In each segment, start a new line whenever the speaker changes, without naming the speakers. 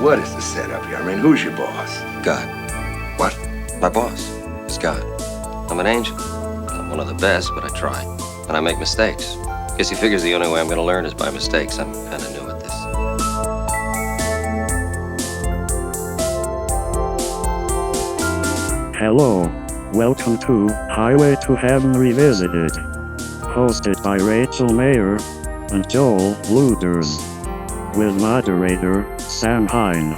what is the setup here? I mean, who's your boss?
God.
What?
My boss is God. I'm an angel. I'm one of the best, but I try. And I make mistakes. Guess he figures the only way I'm going to learn is by mistakes. I'm kind of new at this.
Hello. Welcome to Highway to Heaven Revisited. Hosted by Rachel Mayer and Joel Luders. With moderator Sam Hine.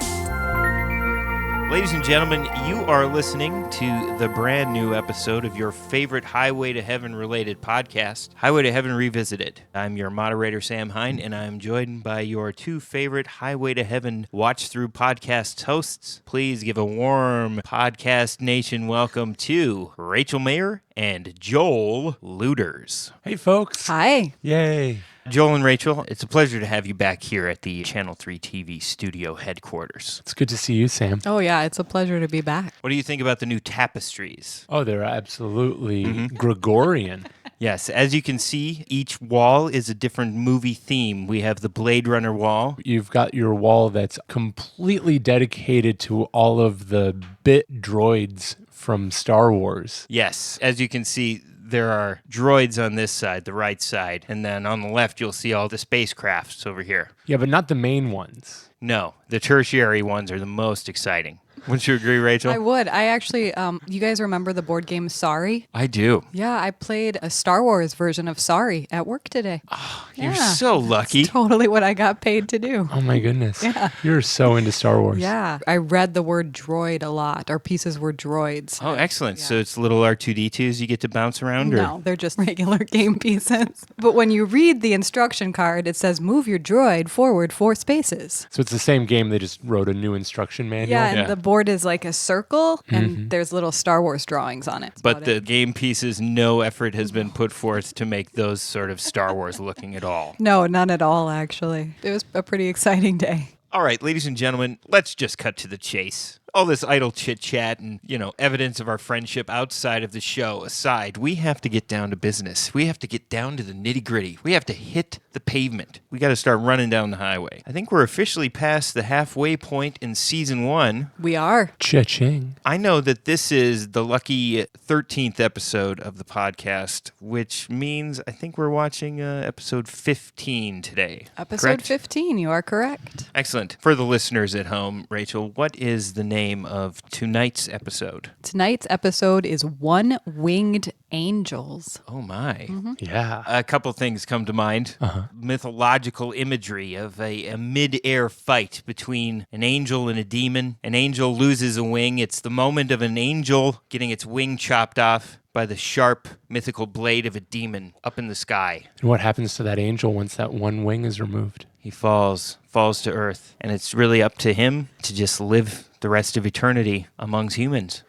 Ladies and gentlemen, you are listening to the brand new episode of your favorite Highway to Heaven related podcast, Highway to Heaven Revisited. I'm your moderator, Sam Hine, and I'm joined by your two favorite Highway to Heaven watch-through podcast hosts. Please give a warm Podcast Nation welcome to Rachel Mayer and Joel Luders.
Hey, folks.
Hi.
Yay.
Joel and Rachel, it's a pleasure to have you back here at the Channel 3 TV studio headquarters.
It's good to see you, Sam.
Oh, yeah, it's a pleasure to be back.
What do you think about the new tapestries?
Oh, they're absolutely Gregorian.
Yes, as you can see, each wall is a different movie theme. We have the Blade Runner wall.
You've got your wall that's completely dedicated to all of the bit droids from Star Wars.
Yes, as you can see, there are droids on this side, the right side, and then on the left you'll see all the spacecrafts over here.
Yeah, but not the main ones.
No, the tertiary ones are the most exciting. Wouldn't you agree, Rachel?
I would. I actually, you guys remember the board game Sorry?
I do.
Yeah, I played a Star Wars version of Sorry at work today.
Oh, you're so lucky.
It's totally what I got paid to do.
Oh my goodness.
Yeah.
You're so into Star Wars.
Yeah, I read the word droid a lot. Our pieces were droids.
Oh, excellent. Yeah. So it's little R2-D2s you get to bounce around?
No, they're just regular game pieces. But when you read the instruction card, it says move your droid forward 4 spaces.
So it's the same game, they just wrote a new instruction manual?
Yeah, and the board is like a circle, and there's little Star Wars drawings on it.
But the game pieces, no effort has been put forth to make those sort of Star Wars looking at all.
No, none at all, actually. It was a pretty exciting day.
All right, ladies and gentlemen, let's just cut to the chase. All this idle chit-chat and, evidence of our friendship outside of the show aside, we have to get down to business. We have to get down to the nitty-gritty. We have to hit the pavement. We got to start running down the highway. I think we're officially past the halfway point in Season 1.
We are.
Cha-ching.
I know that this is the lucky 13th episode of the podcast, which means I think we're watching episode 15 today.
Episode
correct?
15, you are correct.
Excellent. For the listeners at home, Rachel, what is the name of tonight's episode?
Tonight's episode is One-Winged Angels.
Oh my.
Yeah.
A couple things come to mind. Mythological imagery of a mid-air fight between an angel and a demon. An angel loses a wing. It's the moment of an angel getting its wing chopped off by the sharp, mythical blade of a demon up in the sky.
And what happens to that angel once that one wing is removed?
He falls to earth, and it's really up to him to just live the rest of eternity amongst humans.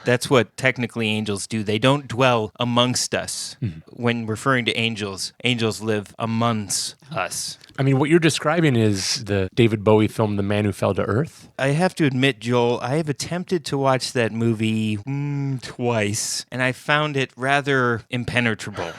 That's what technically angels do. They don't dwell amongst us. When referring to angels, angels live amongst us.
I mean, what you're describing is the David Bowie film, The Man Who Fell to Earth.
I have to admit, Joel, I have attempted to watch that movie twice, and I found it rather impenetrable.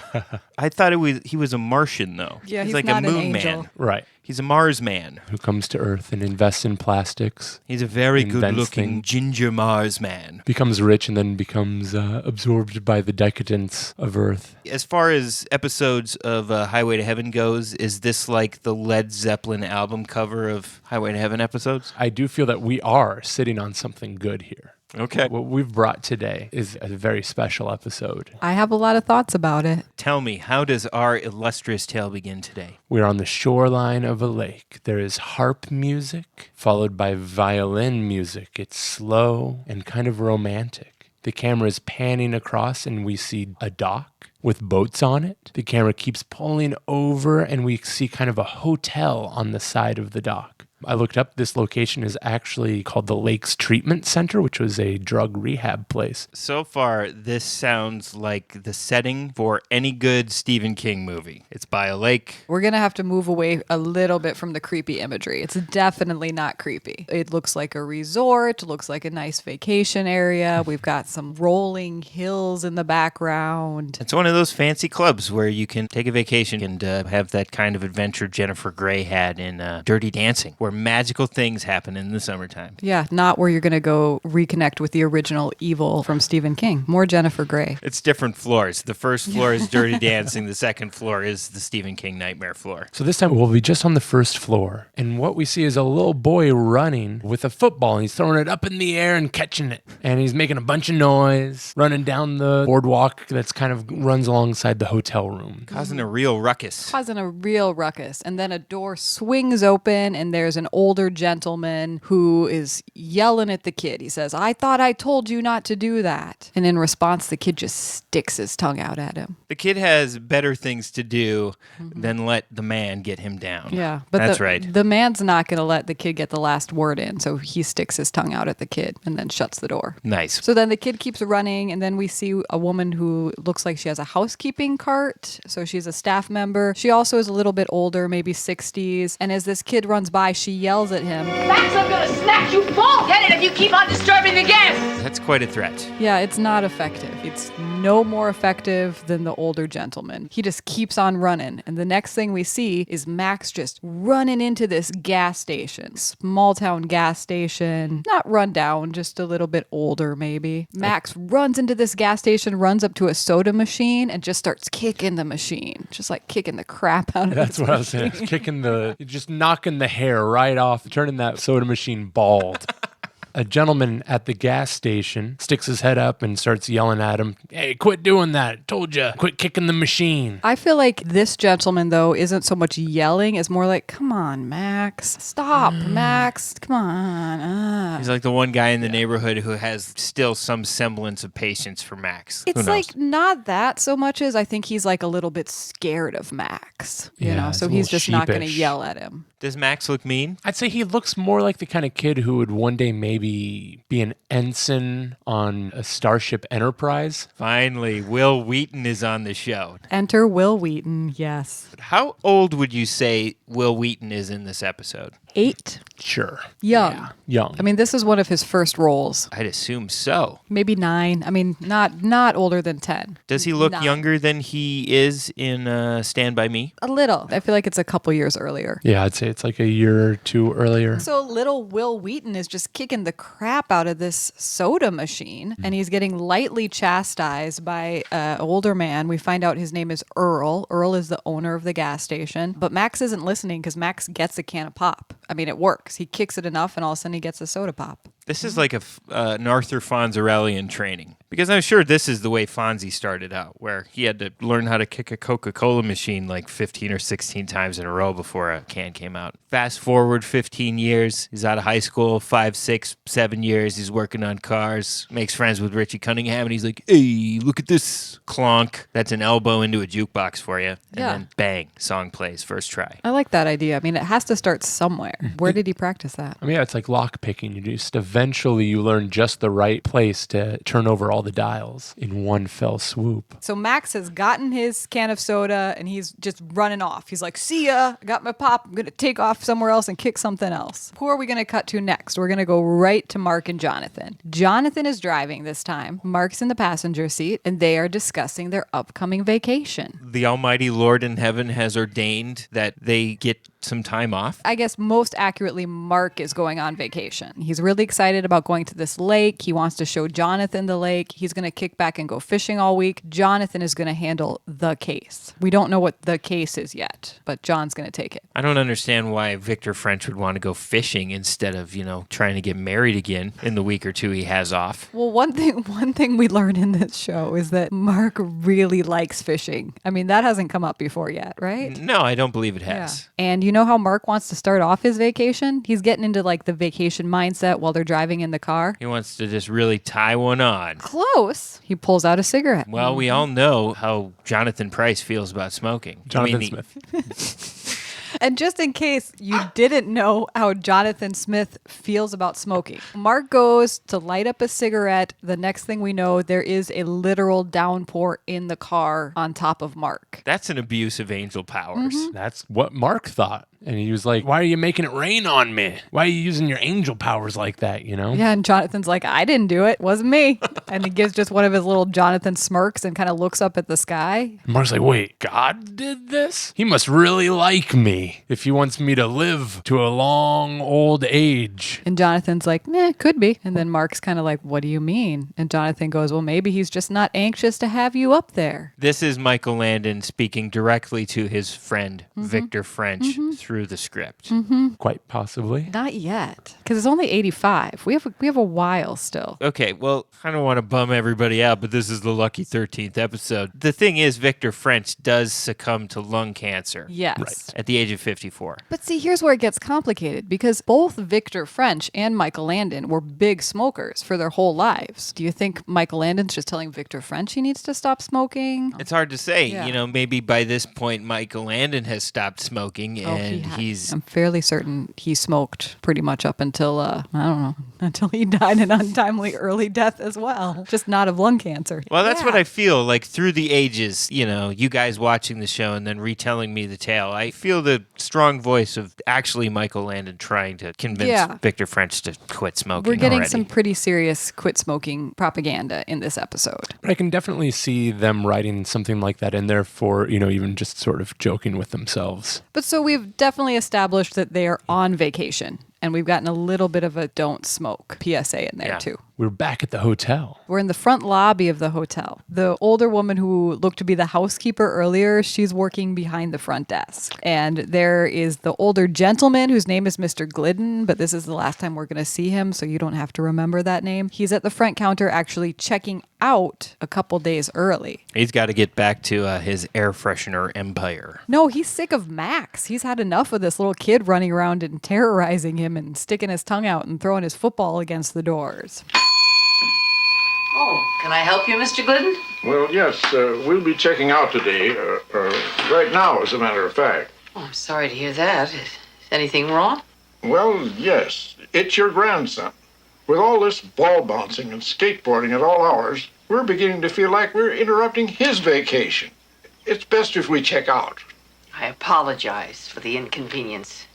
I thought he was a Martian, though.
Yeah, he's
like
not
a
an
moon
angel.
man.
Right.
He's a Mars man.
Who comes to Earth and invests in plastics.
He's a very
Invents
good-looking
things.
ginger Mars man.
Becomes rich and then becomes absorbed by the decadence of Earth.
As far as episodes of Highway to Heaven goes, is this like the Led Zeppelin album cover of Highway to Heaven episodes?
I do feel that we are sitting on something good here.
Okay.
What we've brought today is a very special episode.
I have a lot of thoughts about it.
Tell me, how does our illustrious tale begin today?
We're on the shoreline of a lake. There is harp music, followed by violin music. It's slow and kind of romantic. The camera is panning across and we see a dock with boats on it. The camera keeps pulling over and we see kind of a hotel on the side of the dock. I looked up, this location is actually called the Lakes Treatment Center, which was a drug rehab place.
So far, this sounds like the setting for any good Stephen King movie. It's by a lake.
We're going to have to move away a little bit from the creepy imagery. It's definitely not creepy. It looks like a resort, looks like a nice vacation area. We've got some rolling hills in the background.
It's one of those fancy clubs where you can take a vacation and have that kind of adventure Jennifer Grey had in Dirty Dancing, where where magical things happen in the summertime.
Yeah, not where you're going to go reconnect with the original evil from Stephen King. More Jennifer Grey.
It's different floors. The first floor is Dirty Dancing. The second floor is the Stephen King nightmare floor.
So this time we'll be just on the first floor. And what we see is a little boy running with a football. And he's throwing it up in the air and catching it. And he's making a bunch of noise, running down the boardwalk that's kind of runs alongside the hotel room.
Causing a real ruckus.
Causing a real ruckus. And then a door swings open and there's an older gentleman who is yelling at the kid. He says, "I thought I told you not to do that." And in response, the kid just sticks his tongue out at him.
The kid has better things to do than let the man get him down.
Yeah, but
That's right.
The man's not going to let the kid get the last word in, so he sticks his tongue out at the kid and then shuts the door.
Nice.
So then the kid keeps running, and then we see a woman who looks like she has a housekeeping cart. So she's a staff member. She also is a little bit older, maybe 60s. And as this kid runs by, she yells at him.
Max, I'm gonna smack you bald-headed if you keep on disturbing the guests!
That's quite a threat.
Yeah, it's not effective. It's no more effective than the older gentleman. He just keeps on running. And the next thing we see is Max just running into this gas station. Small town gas station. Not run down, just a little bit older maybe. Max runs into this gas station, runs up to a soda machine, and just starts kicking the machine. Just like kicking the crap out of
That's
this
what I was saying. Just knocking the hair right off, turning that soda machine bald. A gentleman at the gas station sticks his head up and starts yelling at him, "Hey, quit doing that. Told you. Quit kicking the machine."
I feel like this gentleman, though, isn't so much yelling. It's more like, "Come on, Max. Stop, Max. Come on."
He's like the one guy in the neighborhood who has still some semblance of patience for Max. Who
It's
knows?
like not that so much as I think he's like a little bit scared of Max, you
Yeah,
know,
he's
so
a
he's
little
just not going to
sheepish.
yell at him.
Does Max look mean?
I'd say he looks more like the kind of kid who would one day maybe be an ensign on a Starship Enterprise.
Finally, Will Wheaton is on the show.
Enter Will Wheaton, yes.
How old would you say Will Wheaton is in this episode?
8.
Sure.
Young.
Yeah, young.
I mean, this is one of his first roles.
I'd assume so.
Maybe 9. I mean, not older than 10.
Does he look
9.
younger than he is in Stand By Me?
A little. I feel like it's a couple years earlier.
Yeah, I'd say it's like a year or two earlier.
So little Will Wheaton is just kicking the crap out of this soda machine, and he's getting lightly chastised by an older man. We find out his name is Earl. Earl is the owner of the gas station, but Max isn't listening because Max gets a can of pop. I mean, it works. He kicks it enough, and all of a sudden he gets a soda pop.
This is like an Arthur Fonzarelli in training. Because I'm sure this is the way Fonzie started out, where he had to learn how to kick a Coca-Cola machine like 15 or 16 times in a row before a can came out. Fast forward 15 years, he's out of high school, 5, 6, 7 years, he's working on cars, makes friends with Richie Cunningham, and he's like, "Hey, look at this." Clonk. That's an elbow into a jukebox for you. And
Yeah.
then bang, song plays, first try.
I like that idea. I mean, it has to start somewhere. Where did he practice that?
I mean, yeah, it's like lock picking. You just eventually you learn just the right place to turn over all the dials in one fell swoop.
So Max has gotten his can of soda and he's just running off. He's like, "See ya, I got my pop. I'm going to take off somewhere else and kick something else." Who are we going to cut to next? We're going to go right to Mark and Jonathan. Jonathan is driving this time. Mark's in the passenger seat and they are discussing their upcoming vacation.
The Almighty Lord in heaven has ordained that they get some time off.
I guess most accurately, Mark is going on vacation. He's really excited about going to this lake. He wants to show Jonathan the lake. He's going to kick back and go fishing all week. Jonathan is going to handle the case. We don't know what the case is yet, but John's going to take it.
I don't understand why Victor French would want to go fishing instead of, trying to get married again in the week or two he has off.
Well, one thing we learned in this show is that Mark really likes fishing. I mean, that hasn't come up before yet, right?
No, I don't believe it has.
And you know how Mark wants to start off his vacation? He's getting into like the vacation mindset while they're driving in the car.
He wants to just really tie one on.
Close. He pulls out a cigarette.
Well, we all know how Jonathan Price feels about smoking.
Jonathan
Smith.
Smith.
And just in case you didn't know how Jonathan Smith feels about smoking, Mark goes to light up a cigarette. The next thing we know, there is a literal downpour in the car on top of Mark.
That's an abuse of angel powers.
That's what Mark thought. And he was like, why are you making it rain on me? Why are you using your angel powers like that, you know?
Yeah, and Jonathan's like, I didn't do it. Wasn't me. And he gives just one of his little Jonathan smirks and kind of looks up at the sky.
And Mark's like, wait, God did this? He must really like me if he wants me to live to a long old age.
And Jonathan's like, could be. And then Mark's kind of like, what do you mean? And Jonathan goes, well, maybe he's just not anxious to have you up there.
This is Michael Landon speaking directly to his friend, Victor French, through the script.
Quite possibly.
Not yet, because it's only 85. We have a while still.
Okay, well, I don't want to bum everybody out, but this is the lucky 13th episode. The thing is, Victor French does succumb to lung cancer.
Yes.
Right.
At the age of 54.
But see, here's where it gets complicated, because both Victor French and Michael Landon were big smokers for their whole lives. Do you think Michael Landon's just telling Victor French he needs to stop smoking?
It's hard to say.
Yeah.
You know, maybe by this point, Michael Landon has stopped smoking, and he's...
I'm fairly certain he smoked pretty much up until, I don't know, until he died an untimely early death as well. Just not of lung cancer.
Well, that's what I feel like through the ages, you know, you guys watching the show and then retelling me the tale. I feel the strong voice of actually Michael Landon trying to convince Victor French to quit smoking.
We're getting
already.
some pretty serious quit smoking propaganda in this episode.
But I can definitely see them writing something like that in there for, you know, even just sort of joking with themselves.
But so we've definitely established that they are on vacation. And we've gotten a little bit of a don't smoke PSA in there too.
We're back at the hotel.
We're in the front lobby of the hotel. The older woman who looked to be the housekeeper earlier, she's working behind the front desk. And there is the older gentleman whose name is Mr. Glidden, but this is the last time we're going to see him, so you don't have to remember that name. He's at the front counter actually checking out a couple days early.
He's got to get back to his air freshener empire.
No, he's sick of Max. He's had enough of this little kid running around and terrorizing him and sticking his tongue out and throwing his football against the doors.
Oh, can I help you, Mr. Glidden?
Well, yes, we'll be checking out today, right now, as a matter of fact.
Oh, I'm sorry to hear that. Is anything wrong?
Well, yes, it's your grandson. With all this ball bouncing and skateboarding at all hours, we're beginning to feel like we're interrupting his vacation. It's best if we check out.
I apologize for the inconvenience.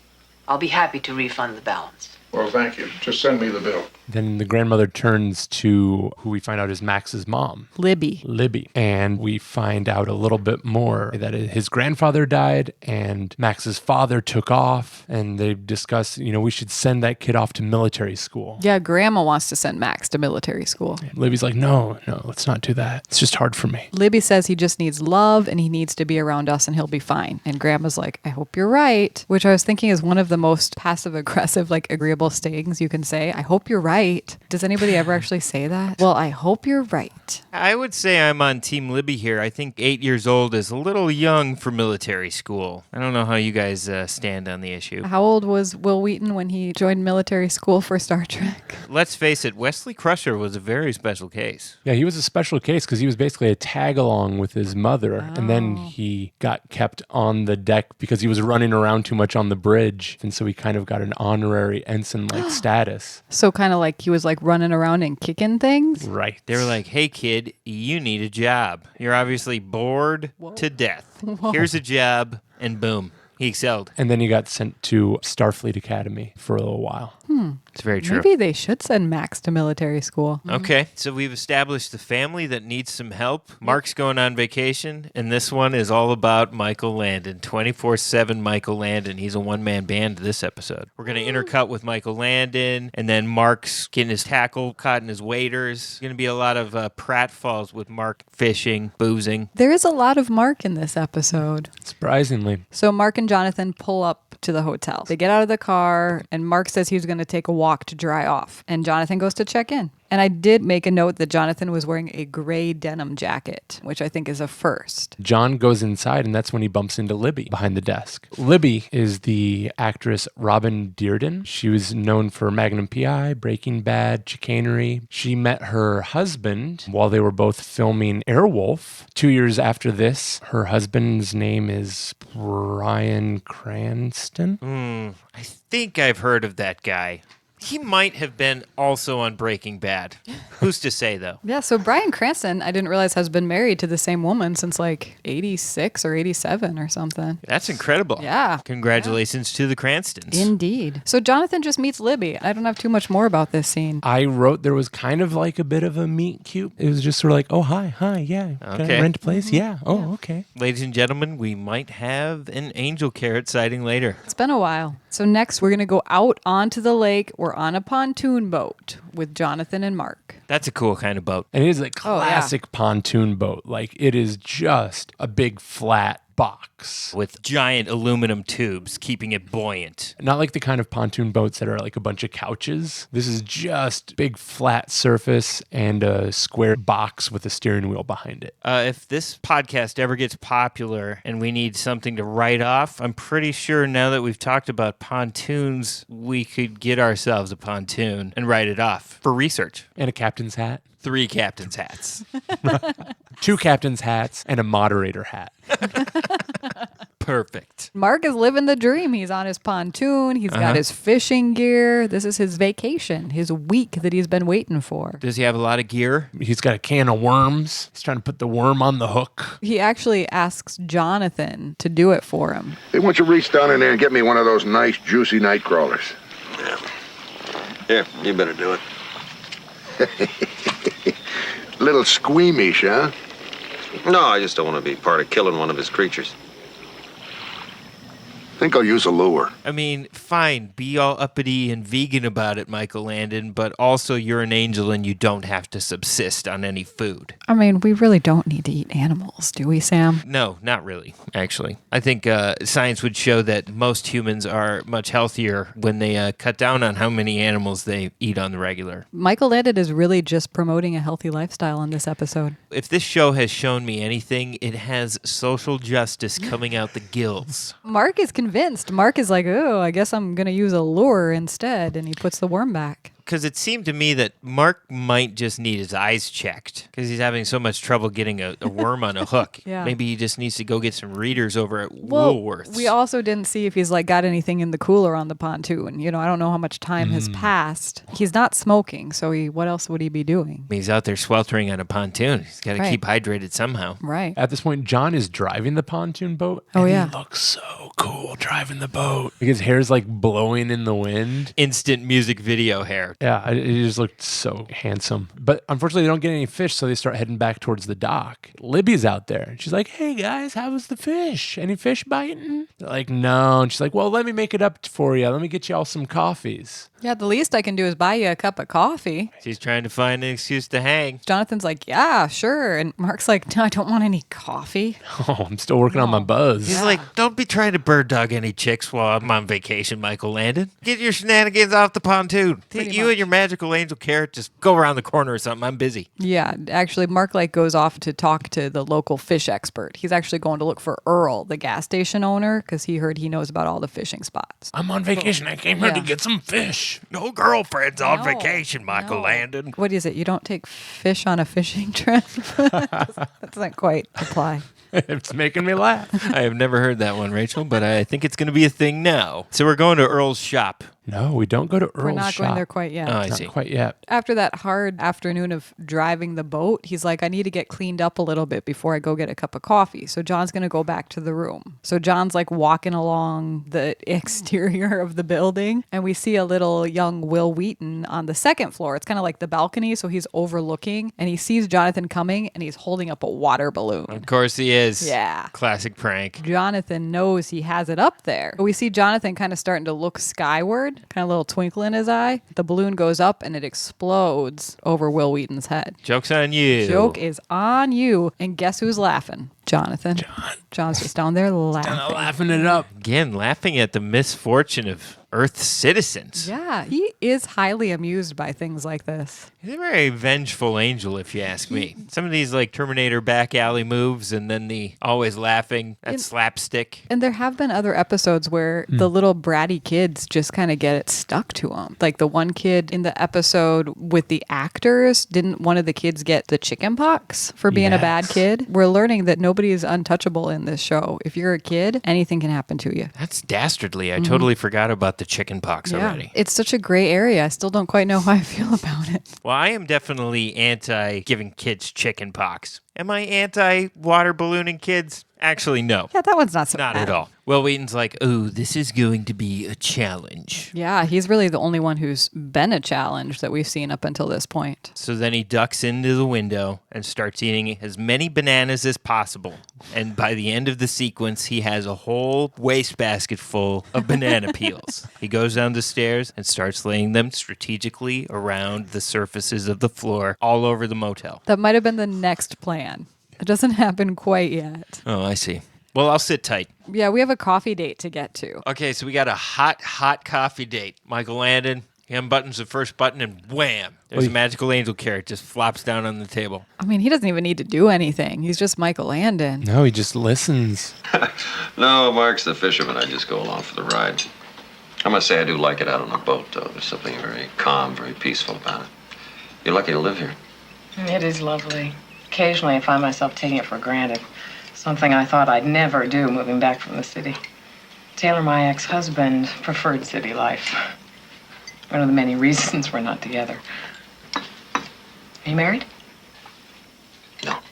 I'll be happy to refund the balance.
Well, thank you. Just send me the bill.
Then the grandmother turns to who we find out is Max's mom. Libby. And we find out a little bit more that his grandfather died and Max's father took off. And they discuss, you know, we should send that kid off to military school.
Yeah, Grandma wants to send Max to military school.
And Libby's like, no, let's not do that. It's just hard for me.
Libby says he just needs love and he needs to be around us and he'll be fine. And Grandma's like, I hope you're right. Which I was thinking is one of the most passive-aggressive, like agreeable sayings you can say. I hope you're right. Does anybody ever actually say that? Well, I hope you're right.
I would say I'm on Team Libby here. I think 8 years old is a little young for military school. I don't know how you guys stand on the issue.
How old was Will Wheaton when he joined military school for Star Trek?
Let's face it, Wesley Crusher was a very special case.
Yeah, he was a special case because he was basically a tag-along with his mother. And then he got kept on the deck because he was running around too much on the bridge. And so he kind of got an honorary ensign-like status.
So kind of like he was like running around and kicking things?
Right.
They were like, hey, kid, you need a job. You're obviously bored to death. Here's a job, and boom, he excelled.
And then he got sent to Starfleet Academy for a little while.
It's very true.
Maybe they should send Max to military school.
Okay, so we've established the family that needs some help. Mark's going on vacation, and this one is all about Michael Landon. 24/7 Michael Landon. He's a one-man band this episode. We're going to intercut with Michael Landon, and then Mark's getting his tackle caught in his waders. Going to be a lot of pratfalls with Mark fishing, boozing.
There is a lot of Mark in this episode.
Surprisingly.
So Mark and Jonathan pull up to the hotel. They get out of the car, and Mark says he's going to take a walk to dry off. And Jonathan goes to check in. And I did make a note that Jonathan was wearing a gray denim jacket, which I think is a first.
John goes inside, and that's when he bumps into Libby behind the desk. Libby is the actress Robin Dearden. She was known for Magnum P.I., Breaking Bad, Chicanery. She met her husband while they were both filming Airwolf. 2 years after this, her husband's name is Bryan Cranston.
I think I've heard of that guy. He might have been also on Breaking Bad. Who's to say, though?
Yeah, so Bryan Cranston, I didn't realize, has been married to the same woman since like 86 or 87 or something.
That's incredible.
Yeah.
Congratulations to the Cranstons.
Indeed. So Jonathan just meets Libby. I don't have too much more about this scene.
I wrote there was kind of like a bit of a meet cute. It was just sort of like, oh, hi, yeah. Can
Okay.
I rent a place? Yeah. Oh, okay.
Ladies and gentlemen, we might have an angel carrot sighting later.
It's been a while. So next we're going to go out onto the lake. We're on a pontoon boat with Jonathan and Mark.
That's a cool kind of boat.
And it is a
Oh, yeah.
classic pontoon boat. Like, it is just a big flat box.
With giant aluminum tubes keeping it buoyant.
Not like the kind of pontoon boats that are like a bunch of couches. This is just big flat surface and a square box with a steering wheel behind it.
If this podcast ever gets popular and we need something to write off, I'm pretty sure now that we've talked about pontoons, we could get ourselves a pontoon and write it off for research.
And a captain's hat.
3 captain's hats.
2 captain's hats and a moderator hat.
Perfect.
Mark is living the dream. He's on his pontoon. He's got his fishing gear. This is his vacation, his week that he's been waiting for.
Does he have a lot of gear?
He's got a can of worms. He's trying to put the worm on the hook.
He actually asks Jonathan to do it for him.
Hey, why don't you reach down in there and get me one of those nice, juicy night crawlers?
Here, you better do it.
Little squeamish, huh?
No, I just don't want to be part of killing one of his creatures.
Think I'll use a lure.
I mean, fine, be all uppity and vegan about it, Michael Landon, but also you're an angel and you don't have to subsist on any food.
I mean, we really don't need to eat animals, do we, Sam?
No, not really, actually. I think science would show that most humans are much healthier when they cut down on how many animals they eat on the regular.
Michael Landon is really just promoting a healthy lifestyle in this episode.
If this show has shown me anything, it has social justice coming out the gills.
Mark is convinced. Mark is like, oh, I guess I'm going to use a lure instead. And he puts the worm back.
Because it seemed to me that Mark might just need his eyes checked because he's having so much trouble getting a worm on a hook.
Yeah.
Maybe he just needs to go get some readers over at
Well,
Woolworths.
we also didn't see if he's like got anything in the cooler on the pontoon. You know, I don't know how much time has passed. He's not smoking, so what else would he be doing?
He's out there sweltering on a pontoon. He's got to
Right.
keep hydrated somehow.
Right.
At this point, John is driving the pontoon boat.
Oh,
and
yeah.
He looks so cool driving the boat. Like his hair's like blowing in the wind.
Instant music video hair.
Yeah, he just looked so handsome. But unfortunately, they don't get any fish, so they start heading back towards the dock. Libby's out there. And she's like, hey, guys, how was the fish? Any fish biting? They're like, no. And she's like, well, let me make it up for you. Let me get you all some coffees.
Yeah, the least I can do is buy you a cup of coffee.
She's trying to find an excuse to hang.
Jonathan's like, yeah, sure. And Mark's like, no, I don't want any coffee.
Oh, I'm still working on my buzz.
He's like, don't be trying to bird dog any chicks while I'm on vacation, Michael Landon. Get your shenanigans off the pontoon.
Pretty
You
much.
and your magical angel carrot just go around the corner or something. I'm busy.
Yeah, actually, Mark like goes off to talk to the local fish expert. He's actually going to look for Earl, the gas station owner, because he heard he knows about all the fishing spots.
I'm on vacation. I came here to
Yeah.
get some fish.
No girlfriends on
No,
vacation, Michael
no.
Landon.
What is it? You don't take fish on a fishing trip? That doesn't quite apply.
It's making me laugh.
I have never heard that one, Rachel, but I think it's going to be a thing now. So we're going to Earl's shop.
No, we don't go to Earl's
We're not
shop.
going there quite yet.
Oh, I
Not
see.
quite yet.
After that hard afternoon of driving the boat, he's like, I need to get cleaned up a little bit before I go get a cup of coffee. So John's going to go back to the room. So John's like walking along the exterior of the building, and we see a little young Will Wheaton on the second floor. It's kind of like the balcony, so he's overlooking, and he sees Jonathan coming, and he's holding up a water balloon.
Of course he is.
Yeah.
Classic prank.
Jonathan knows he has it up there. We see Jonathan kind of starting to look skyward, kind of a little twinkle in his eye. The balloon goes up and it explodes over Will Wheaton's head.
Joke's on you.
Joke is on you. And guess who's laughing? Jonathan. John's just down there laughing.
Laughing it up.
Again, laughing at the misfortune of Earth's citizens.
Yeah, he is highly amused by things like this.
He's a very vengeful angel, if you ask me. Some of these, like, Terminator back alley moves and then the always laughing, that slapstick.
And there have been other episodes where the little bratty kids just kind of get it stuck to them. Like the one kid in the episode with the actors, didn't one of the kids get the chicken pox for being a bad
Yes.
kid? We're learning that nobody Nobody is untouchable in this show. If you're a kid, anything can happen to you.
That's dastardly. I totally forgot about the chicken pox already.
It's such a gray area. I still don't quite know how I feel about it.
Well, I am definitely anti giving kids chicken pox. Am I anti water ballooning kids? Actually, no.
Yeah, that one's not so
Not
bad.
at all. Will Wheaton's like, oh, this is going to be a challenge.
Yeah, he's really the only one who's been a challenge that we've seen up until this point.
So then he ducks into the window and starts eating as many bananas as possible. And by the end of the sequence, he has a whole wastebasket full of banana peels. He goes down the stairs and starts laying them strategically around the surfaces of the floor all over the motel.
That might have been the next plan. It doesn't happen quite yet.
Oh, I see. Well, I'll sit tight.
Yeah, we have a coffee date to get to.
Okay, so we got a hot coffee date. Michael Landon, he unbuttons the first button and wham! There's a magical angel carrot just flops down on the table.
I mean, he doesn't even need to do anything. He's just Michael Landon.
No, he just listens.
No, Mark's the fisherman. I just go along for the ride. I must say I do like it out on a boat, though. There's something very calm, very peaceful about it. You're lucky to live here.
It is lovely. Occasionally, I find myself taking it for granted. Something I thought I'd never do moving back from the city. Taylor, my ex-husband, preferred city life. One of the many reasons we're not together. Are you married?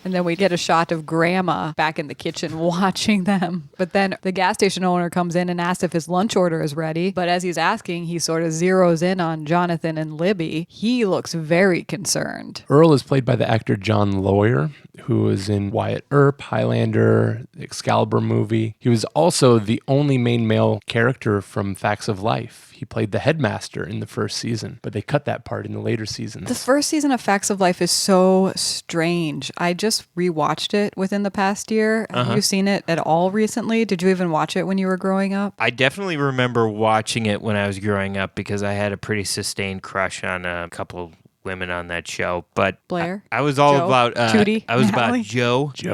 And then we get a shot of Grandma back in the kitchen watching them. But then the gas station owner comes in and asks if his lunch order is ready. But as he's asking, he sort of zeroes in on Jonathan and Libby. He looks very concerned.
Earl is played by the actor John Lawyer, who was in Wyatt Earp, Highlander, the Excalibur movie. He was also the only main male character from Facts of Life. He played the headmaster in the first season, but they cut that part in the later seasons.
The first season of Facts of Life is so strange. I just rewatched it within the past year. Have you seen it at all recently? Did you even watch it when you were growing up?
I definitely remember watching it when I was growing up because I had a pretty sustained crush on a couple women on that show, but
Blair?
I was all
Joe?
about
Tootie?
I was
Natalie?
about Joe.
She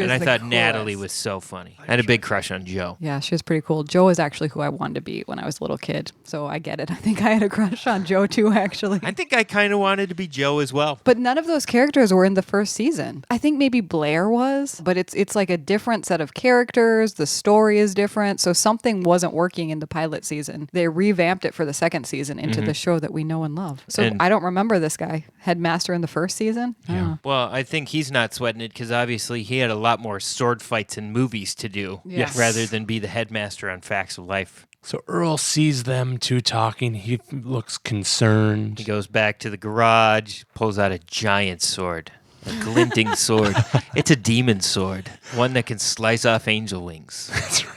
And
was
I
the
thought
coolest.
Natalie was so funny. I had a big crush on Joe.
Yeah, she was pretty cool. Joe is actually who I wanted to be when I was a little kid. So I get it. I think I had a crush on Joe too, actually.
I think I kind of wanted to be Joe as well.
But none of those characters were in the first season. I think maybe Blair was, but it's like a different set of characters. The story is different. So something wasn't working in the pilot season. They revamped it for the second season into the show that we know and love. So
And-
I don't remember this guy. Headmaster in the first season? Yeah.
Well, I think he's not sweating it because obviously he had a lot more sword fights and movies to do
Yes.
rather than be the headmaster on Facts of Life.
So Earl sees them two talking. He looks concerned.
He goes back to the garage, pulls out a giant sword, a glinting sword. It's a demon sword, one that can slice off angel wings.
That's right.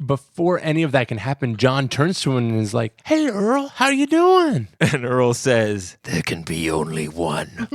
Before any of that can happen, John turns to him and is like, "Hey, Earl, how you doing?"
And Earl says, there can be only one.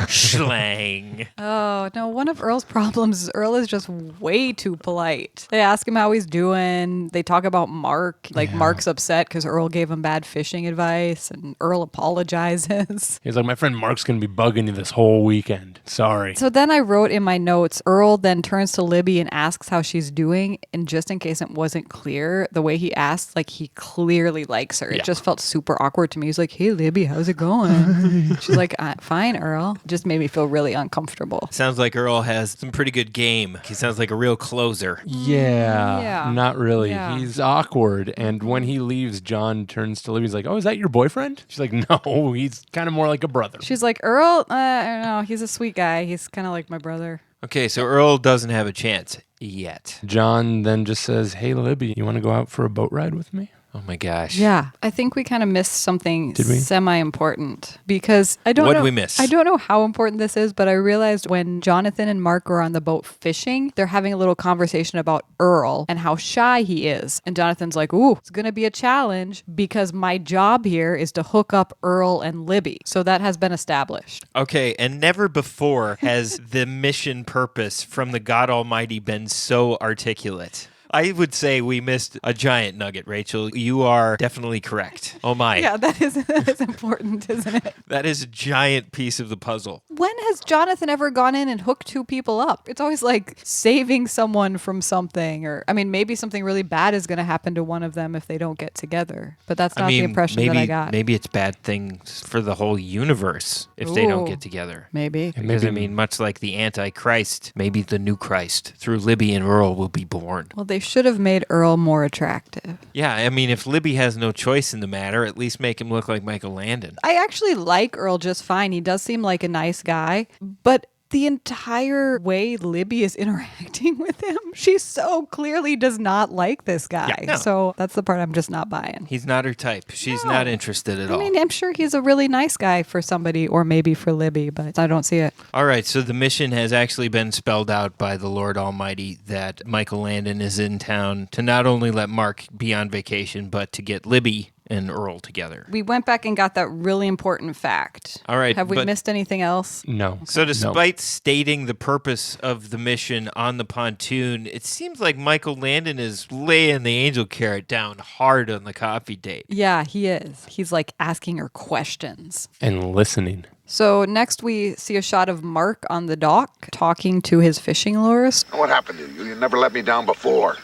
Schlang.
Oh, no. One of Earl's problems is Earl is just way too polite. They ask him how he's doing. They talk about Mark. Like, Mark's upset because Earl gave him bad fishing advice, and Earl apologizes.
He's like, "My friend Mark's going to be bugging you this whole weekend. Sorry."
So then I wrote in my notes, Earl then turns to Libby and asks how she's doing. And just in case it wasn't clear, the way he asked, like, he clearly likes her. It just felt super awkward to me. He's like, "Hey, Libby, how's it going?" She's like, "Fine, Earl." Just made me feel really uncomfortable.
Sounds like Earl has some pretty good game. He sounds like a real closer.
Yeah, not really.
Yeah.
He's awkward. And when he leaves, John turns to Libby. He's like, "Oh, is that your boyfriend?" She's like, "No, he's kind of more like a brother."
She's like, "Earl, I don't know. He's a sweet guy. He's kind of like my brother."
Okay, so Earl doesn't have a chance yet.
John then just says, "Hey, Libby, you want to go out for a boat ride with me?"
Oh my gosh.
Yeah, I think we kind of missed something
Did we?
semi-important because I don't
What'd
know.
we miss?
I don't know how important this is, but I realized when Jonathan and Mark are on the boat fishing, they're having a little conversation about Earl and how shy he is. And Jonathan's like, "Ooh, it's going to be a challenge because my job here is to hook up Earl and Libby." So that has been established.
Okay, and never before has the mission purpose from the God Almighty been so articulate. I would say we missed a giant nugget, Rachel. You are definitely correct. Oh my.
Yeah, that is important, isn't it?
That is a giant piece of the puzzle.
When has Jonathan ever gone in and hooked two people up? It's always like saving someone from something, or I mean, maybe something really bad is going to happen to one of them if they don't get together. But that's not the impression that I got.
Maybe it's bad things for the whole universe if they don't get together.
Maybe.
Because, I mean, much like the Antichrist, maybe the new Christ through Libby and Earl will be born.
Well, they should have made Earl more attractive.
Yeah, I mean, if Libby has no choice in the matter, at least make him look like Michael Landon.
I actually like Earl just fine. He does seem like a nice guy, but the entire way Libby is interacting with him, she so clearly does not like this guy.
Yeah, no.
So that's the part I'm just not buying.
He's not her type. She's not interested at all.
I mean, I'm sure he's a really nice guy for somebody, or maybe for Libby, but I don't see it.
All right, so the mission has actually been spelled out by the Lord Almighty that Michael Landon is in town to not only let Mark be on vacation, but to get Libby and Earl together.
We went back and got that really important fact.
All right.
Have we missed anything else?
No.
So despite stating the purpose of the mission on the pontoon, it seems like Michael Landon is laying the angel carrot down hard on the coffee date.
Yeah, he is. He's like asking her questions.
And listening.
So next we see a shot of Mark on the dock talking to his fishing lures.
What happened to you? You never let me down before.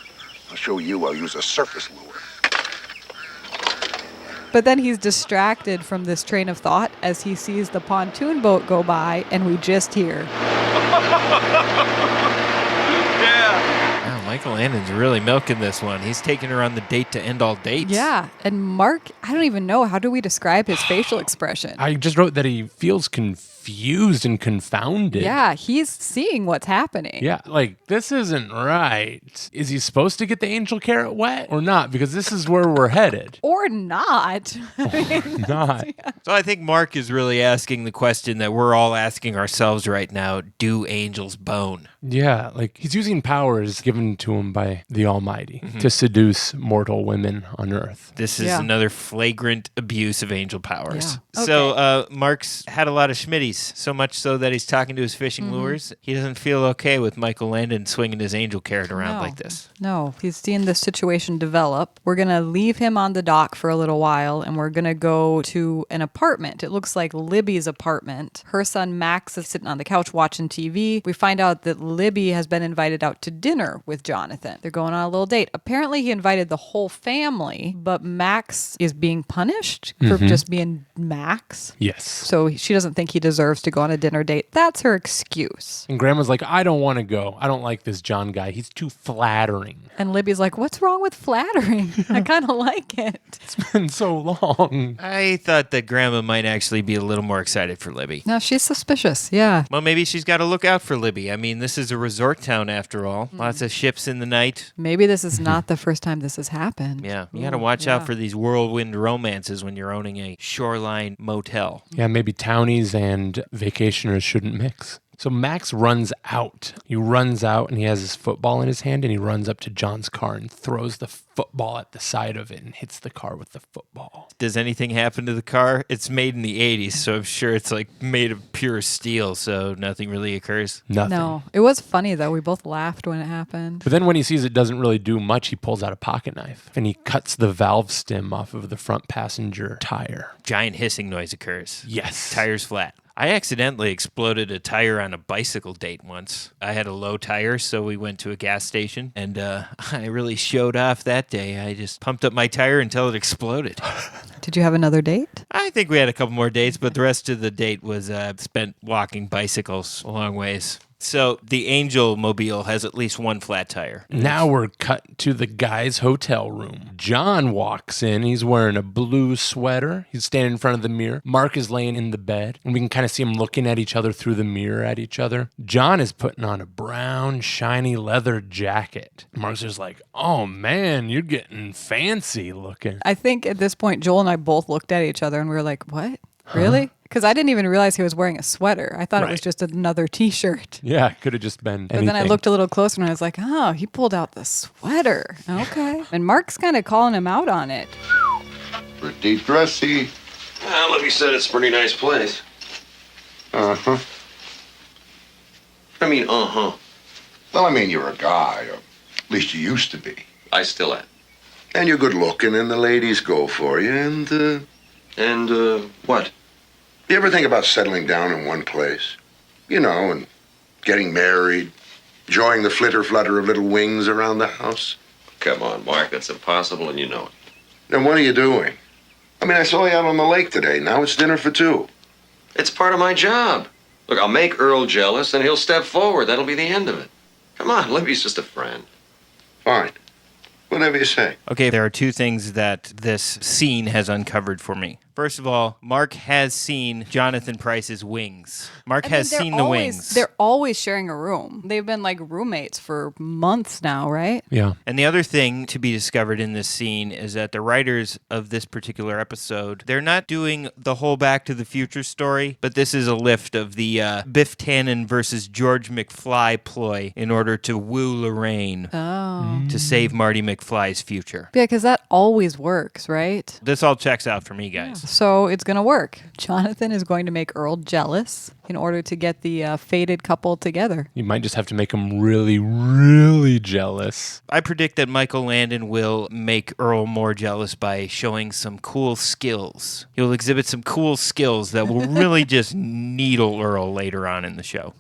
I'll show you. I'll use a surface lure.
But then he's distracted from this train of thought as he sees the pontoon boat go by, and we just hear.
Wow, Michael Landon's really milking this one. He's taking her on the date to end all dates.
Yeah, and Mark, I don't even know, how do we describe his facial expression?
I just wrote that he feels confused and confounded.
Yeah, he's seeing what's happening.
Yeah, like, this isn't right. Is he supposed to get the angel carrot wet or not? Because this is where we're headed.
Or not.
Not.
So I think Mark is really asking the question that we're all asking ourselves right now. Do angels bone?
Yeah, like he's using powers given to him by the Almighty to seduce mortal women on earth.
This is another flagrant abuse of angel powers.
Yeah.
So Mark's had a lot of schmitties, so much so that he's talking to his fishing lures. He doesn't feel okay with Michael Landon swinging his angel carrot around like this.
No, he's seeing this situation develop. We're going to leave him on the dock for a little while, and we're going to go to an apartment. It looks like Libby's apartment. Her son Max is sitting on the couch watching TV. We find out that Libby has been invited out to dinner with Jonathan. They're going on a little date. Apparently, he invited the whole family, but Max is being punished for just being Max.
Yes.
So she doesn't think he deserves to go on a dinner date. That's her excuse.
And Grandma's like, I don't want to go. I don't like this John guy. He's too flattering.
And Libby's like, what's wrong with flattering? I kind of like it.
It's been so long.
I thought that Grandma might actually be a little more excited for Libby.
No, she's suspicious. Yeah.
Well, maybe she's got to look out for Libby. I mean, this is a resort town after all. Lots of ships in the night.
Maybe this is not the first time this has happened.
Yeah, you got to watch out for these whirlwind romances when you're owning a shoreline motel.
Yeah, maybe townies and vacationers shouldn't mix. So Max runs out. He runs out and he has his football in his hand and he runs up to John's car and throws the football at the side of it and hits the car with the football.
Does anything happen to the car? It's made in the 80s, so I'm sure it's like made of pure steel, so nothing really occurs.
Nothing.
No. It was funny, though. We both laughed when it happened.
But then when he sees it doesn't really do much, he pulls out a pocket knife and he cuts the valve stem off of the front passenger tire.
Giant hissing noise occurs.
Yes.
Tire's flat. I accidentally exploded a tire on a bicycle date once. I had a low tire, so we went to a gas station, and I really showed off that day. I just pumped up my tire until it exploded.
Did you have another date?
I think we had a couple more dates, but the rest of the date was spent walking bicycles a long ways. So the Angel Mobile has at least one flat tire.
Now we're cut to the guy's hotel room. John walks in. He's wearing a blue sweater. He's standing in front of the mirror. Mark is laying in the bed, and we can kind of see him looking at each other through the mirror at each other. John is putting on a brown, shiny leather jacket. Mark's just like, oh man, you're getting fancy looking.
I think at this point, Joel and I both looked at each other and we were like, what? Really? Because I didn't even realize he was wearing a sweater. I thought it was just another T-shirt.
Yeah, could have just been anything.
But then I looked a little closer and I was like, oh, he pulled out the sweater. Okay. And Mark's kind of calling him out on it.
Pretty dressy.
Well, Libby said it's a pretty nice place.
Uh-huh.
I mean, uh-huh.
Well, I mean, you're a guy. Or at least you used to be.
I still am.
And you're good looking, and the ladies go for you, and,
And, what?
You ever think about settling down in one place? You know, and getting married, enjoying the flitter-flutter of little wings around the house?
Come on, Mark, that's impossible, and you know it.
Then what are you doing? I mean, I saw you out on the lake today. Now it's dinner for two.
It's part of my job. Look, I'll make Earl jealous, and he'll step forward. That'll be the end of it. Come on, Libby's just a friend.
Fine. Whatever you say.
Okay, there are two things that this scene has uncovered for me. First of all, Mark has seen Jonathan Pryce's wings. Mark has seen the wings.
They're always sharing a room. They've been like roommates for months now, right?
Yeah.
And the other thing to be discovered in this scene is that the writers of this particular episode, they're not doing the whole Back to the Future story, but this is a lift of the Biff Tannen versus George McFly ploy in order to woo Lorraine to save Marty McFly's future.
Yeah, because that always works, right?
This all checks out for me, guys.
So it's going to work. Jonathan is going to make Earl jealous in order to get the fated couple together.
You might just have to make him really, really jealous.
I predict that Michael Landon will make Earl more jealous by showing some cool skills. He'll exhibit some cool skills that will really just needle Earl later on in the show.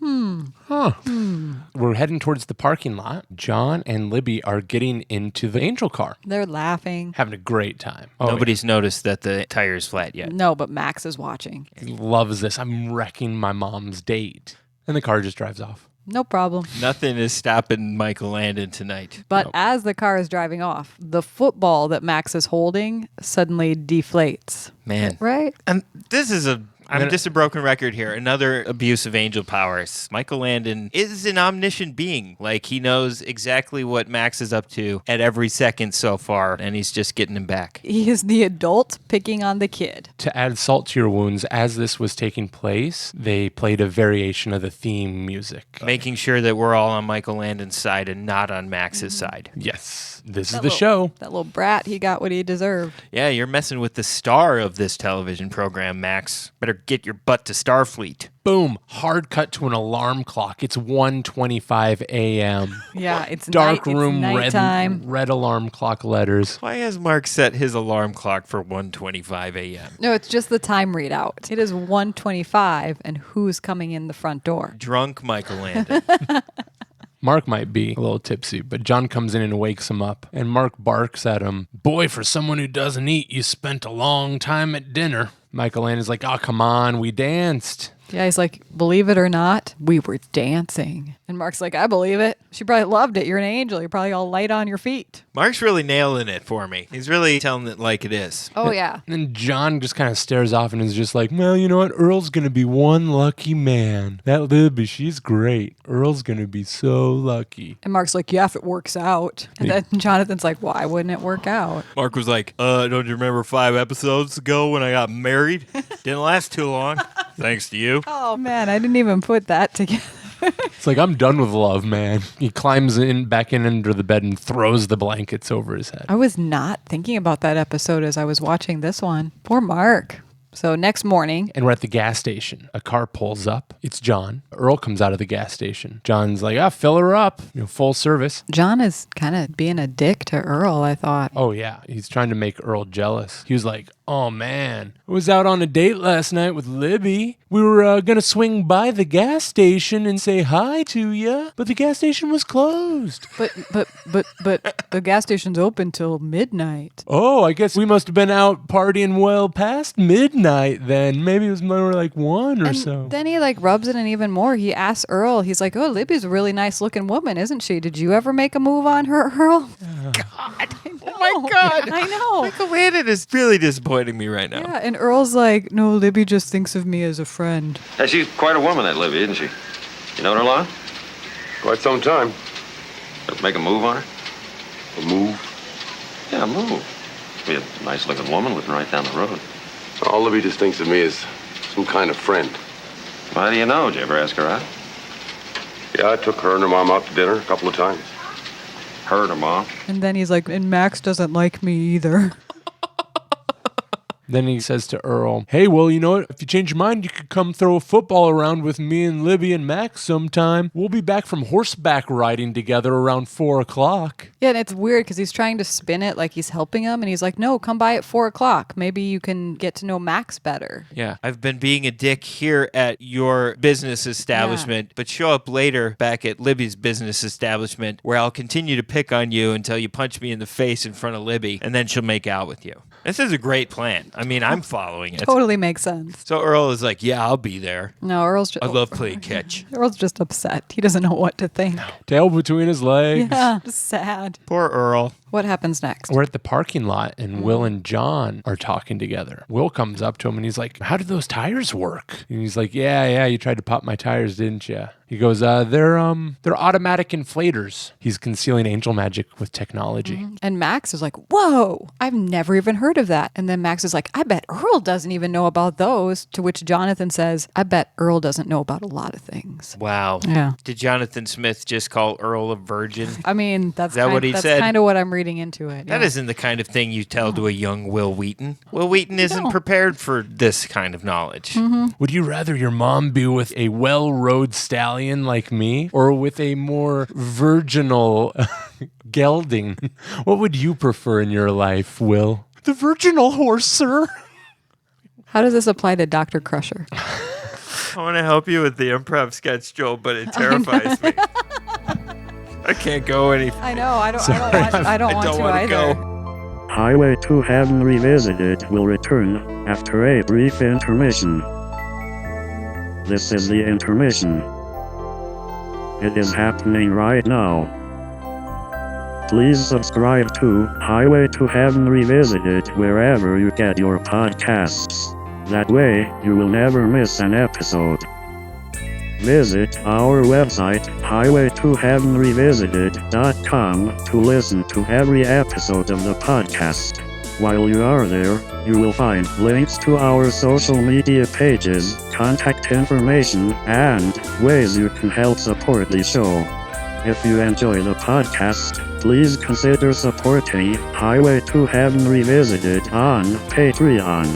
We're heading towards the parking lot. John and Libby are getting into the Angel car,
They're laughing.
having a great time.
Nobody's noticed that the tire's flat yet.
No, but Max is watching.
He loves this. I'm wrecking my mom's date. And the car just drives off.
No problem.
Nothing is stopping Michael Landon tonight.
But as the car is driving off, the football that Max is holding suddenly deflates.
Man.
Right?
And this is I'm just a broken record here. Another abuse of angel powers. Michael Landon is an omniscient being. Like, he knows exactly what Max is up to at every second so far, and he's just getting him back.
He is the adult picking on the kid.
To add salt to your wounds, as this was taking place, they played a variation of the theme music.
Making sure that we're all on Michael Landon's side and not on Max's side.
Yes, this is the show.
That little brat, he got what he deserved.
Yeah, you're messing with the star of this television program, Max. Better get your butt to Starfleet.
Boom, hard cut to an alarm clock. It's 1:25 a.m.
Yeah, it's
Dark room,
it's nighttime.
red alarm clock letters.
Why has Mark set his alarm clock for 1:25 a.m.?
No, it's just the time readout. It is 1:25, and who's coming in the front door?
Drunk Michael Landon.
Mark might be a little tipsy, but John comes in and wakes him up, and Mark barks at him, "Boy, for someone who doesn't eat, you spent a long time at dinner." Michael Landon's like, "Oh, come on, we danced."
Yeah, he's like, believe it or not, we were dancing. And Mark's like, I believe it. She probably loved it. You're an angel. You're probably all light on your feet.
Mark's really nailing it for me. He's really telling it like it is.
Oh, yeah.
And then John just kind of stares off and is just like, well, you know what? Earl's going to be one lucky man. That Libby, she's great. Earl's going to be so lucky.
And Mark's like, yeah, if it works out. And then Jonathan's like, why wouldn't it work out?
Mark was like, don't you remember 5 episodes ago when I got married? Didn't last too long. Thanks to you.
Oh, man, I didn't even put that together.
It's like, I'm done with love, man. He climbs back in under the bed and throws the blankets over his head.
I was not thinking about that episode as I was watching this one. Poor Mark. So next morning.
And we're at the gas station. A car pulls up. It's John. Earl comes out of the gas station. John's like, fill her up. Full service.
John is kind of being a dick to Earl, I thought.
Oh, yeah. He's trying to make Earl jealous. He was like, oh, man, I was out on a date last night with Libby. We were going to swing by the gas station and say hi to you, but the gas station was closed.
But the gas station's open till midnight.
Oh, I guess we must have been out partying well past midnight then. Maybe it was more like 1 or so.
Then he like rubs it in even more. He asks Earl, he's like, oh, Libby's a really nice looking woman, isn't she? Did you ever make a move on her, Earl? God.
Oh my God.
I know.
Michael Landon is really disappointing me right now.
Yeah, and Earl's like, no, Libby just thinks of me as a friend.
Hey, she's quite a woman, that Libby, isn't she? You known her long?
Quite some time.
Ever make a move on her?
A move?
Yeah, a move. Be a nice-looking woman living right down the road.
All Libby just thinks of me as some kind of friend.
How do you know? Did you ever ask her out?
Yeah, I took her and her mom out to dinner a couple of times.
Her and her mom?
And then he's like, and Max doesn't like me either.
Then he says to Earl, hey, well, you know what? If you change your mind, you could come throw a football around with me and Libby and Max sometime. We'll be back from horseback riding together around 4 o'clock.
Yeah, and it's weird because he's trying to spin it like he's helping him, and he's like, no, come by at 4 o'clock. Maybe you can get to know Max better.
Yeah. I've been being a dick here at your business establishment, but show up later back at Libby's business establishment where I'll continue to pick on you until you punch me in the face in front of Libby, and then she'll make out with you. This is a great plan. I mean, I'm following it.
Totally makes sense.
So Earl is like, yeah, I'll be there.
No, Earl's just...
I love playing catch.
Earl's just upset. He doesn't know what to think.
Tail between his legs.
Yeah, just sad.
Poor Earl.
What happens next?
We're at the parking lot, and Will and John are talking together. Will comes up to him, and he's like, how did those tires work? And he's like, yeah, you tried to pop my tires, didn't you? He goes, they're automatic inflators. He's concealing angel magic with technology.
And Max is like, whoa, I've never even heard of that. And then Max is like, I bet Earl doesn't even know about those. To which Jonathan says, I bet Earl doesn't know about a lot of things.
Wow.
Yeah.
Did Jonathan Smith just call Earl a virgin?
I mean, that's
said?
kind of what I'm reading into it.
That isn't the kind of thing you tell to a young Will Wheaton. Will Wheaton isn't prepared for this kind of knowledge.
Would you rather your mom be with a well-rode stallion like me or with a more virginal gelding? What would you prefer in your life, Will? The virginal horse, sir.
How does this apply to Dr. Crusher?
I want to help you with the improv sketch, Joel, but it terrifies me. I can't go any.
I know. I don't want to either.
Go.
Highway to Heaven Revisited will return after a brief intermission. This is the intermission. It is happening right now. Please subscribe to Highway to Heaven Revisited wherever you get your podcasts. That way, you will never miss an episode. Visit our website, highwaytoheavenrevisited.com, to listen to every episode of the podcast. While you are there, you will find links to our social media pages, contact information, and ways you can help support the show. If you enjoy the podcast, please consider supporting Highway to Heaven Revisited on Patreon.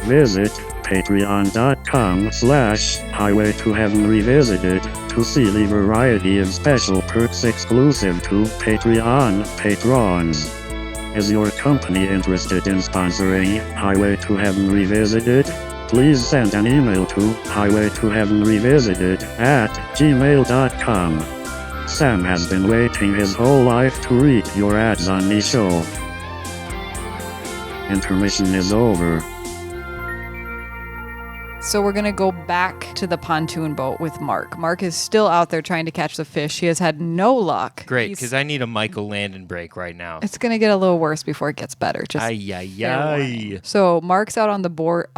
Visit patreon.com/Highway to Heaven Revisited to see the variety of special perks exclusive to Patreon patrons. Is your company interested in sponsoring Highway to Heaven Revisited? Please send an email to highwaytoheavenrevisited@gmail.com. Sam has been waiting his whole life to read your ads on the show. Intermission is over.
So we're going to go back to the pontoon boat with Mark. Mark is still out there trying to catch the fish. He has had no luck.
Great, because I need a Michael Landon break right now.
It's going to get a little worse before it gets better. Just So Mark's out on the boat.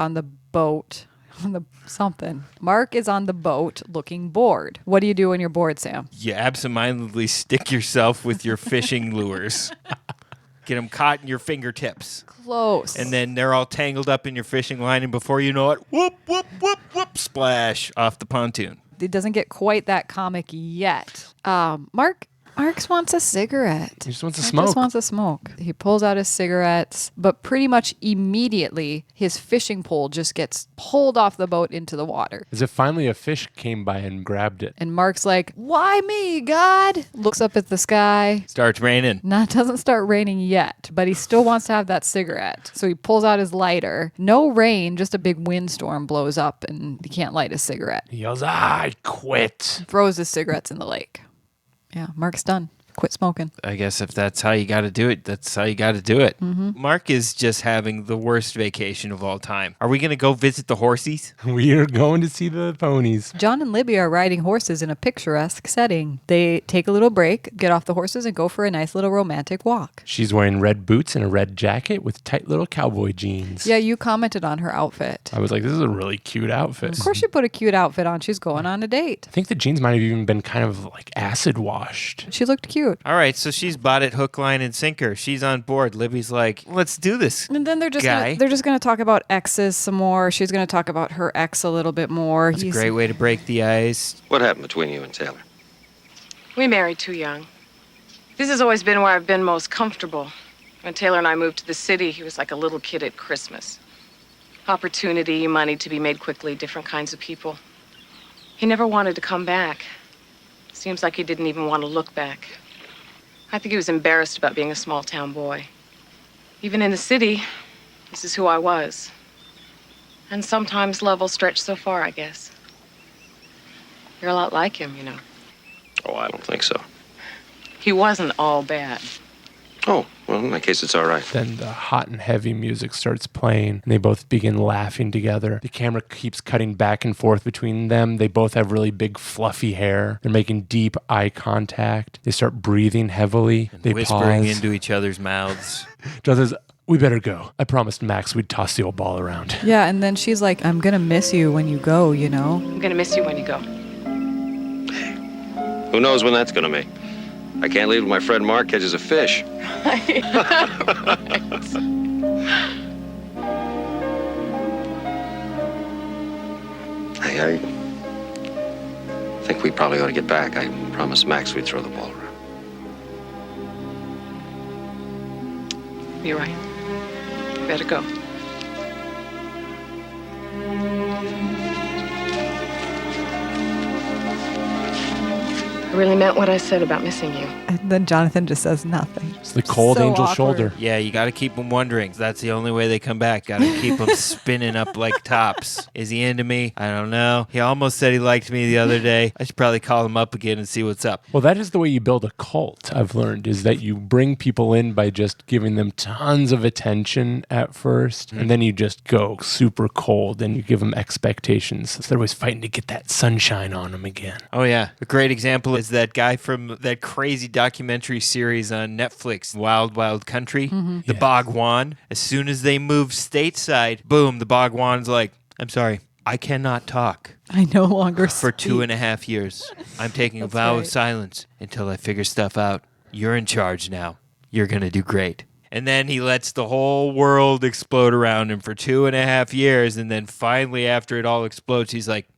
Mark is on the boat looking bored. What do you do when you're bored, Sam?
You absentmindedly stick yourself with your fishing lures. Get them caught in your fingertips.
Close.
And then they're all tangled up in your fishing line, and before you know it, whoop, whoop, whoop, whoop, splash off the pontoon.
It doesn't get quite that comic yet. Mark wants a cigarette.
He just wants to
Mark
smoke.
just wants to smoke. He pulls out his cigarettes, but pretty much immediately his fishing pole just gets pulled off the boat into the water.
As if finally a fish came by and grabbed it.
And Mark's like, why me, God? Looks up at the sky.
Starts raining.
No, it doesn't start raining yet, but he still wants to have that cigarette. So he pulls out his lighter. No rain, just a big windstorm blows up and he can't light his cigarette.
He yells, I quit.
Throws his cigarettes in the lake. Yeah, Mark's done. Quit smoking.
I guess if that's how you got to do it, that's how you got to do it.
Mm-hmm.
Mark is just having the worst vacation of all time. Are we going to go visit the horsies?
We are going to see the ponies.
John and Libby are riding horses in a picturesque setting. They take a little break, get off the horses, and go for a nice little romantic walk.
She's wearing red boots and a red jacket with tight little cowboy jeans.
Yeah, you commented on her outfit.
I was like, this is a really cute outfit.
Of course she put a cute outfit on. She's going on a date.
I think the jeans might have even been kind of like acid washed.
She looked cute.
All right, so she's bought it hook, line, and sinker. She's on board. Libby's like, let's do this.
And then they're just gonna talk about exes some more. She's gonna talk about her ex a little bit more.
It's a great way to break the ice.
What happened between you and Taylor?
We married too young. This has always been where I've been most comfortable. When Taylor and I moved to the city, he was like a little kid at Christmas. Opportunity, money to be made quickly, different kinds of people. He never wanted to come back. Seems like he didn't even want to look back. I think he was embarrassed about being a small-town boy. Even in the city, this is who I was. And sometimes love will stretch so far, I guess. You're a lot like him, you know.
Oh, I don't think so.
He wasn't all bad.
Oh, well, in my case, it's all right.
Then the hot and heavy music starts playing, and they both begin laughing together. The camera keeps cutting back and forth between them. They both have really big, fluffy hair. They're making deep eye contact. They start breathing heavily.
And
they
whispering
pause.
into each other's mouths.
John says, "We better go. I promised Max we'd toss the old ball around."
Yeah, and then she's like, I'm going to miss you when you go, you know?
I'm gonna miss you when you go.
Who knows when that's going to be? I can't leave till my friend Mark catches a fish. Hey, I think we probably ought to get back. I promised Max we'd throw the ball around.
You're right. Better go. I really meant what I said about missing you.
And then Jonathan just says nothing.
It's the cold
So
angel
awkward.
shoulder.
Yeah, you got to keep them wondering. That's the only way they come back. Got to keep them spinning up like tops. Is he into me? I don't know. He almost said he liked me the other day. I should probably call him up again and see what's up.
Well, that is the way you build a cult, I've learned, is that you bring people in by just giving them tons of attention at first, and then you just go super cold and you give them expectations. So they're always fighting to get that sunshine on them again.
Oh, yeah. A great example is that guy from that crazy documentary series on Netflix, Wild Wild Country, the Bhagwan. As soon as they moved stateside, boom, the Bhagwan's like, I'm sorry, I cannot talk.
I no longer
For 2.5 years. I'm taking a
That's
vow
right.
of silence until I figure stuff out. You're in charge now. You're going to do great. And then he lets the whole world explode around him for 2.5 years. And then finally, after it all explodes, he's like,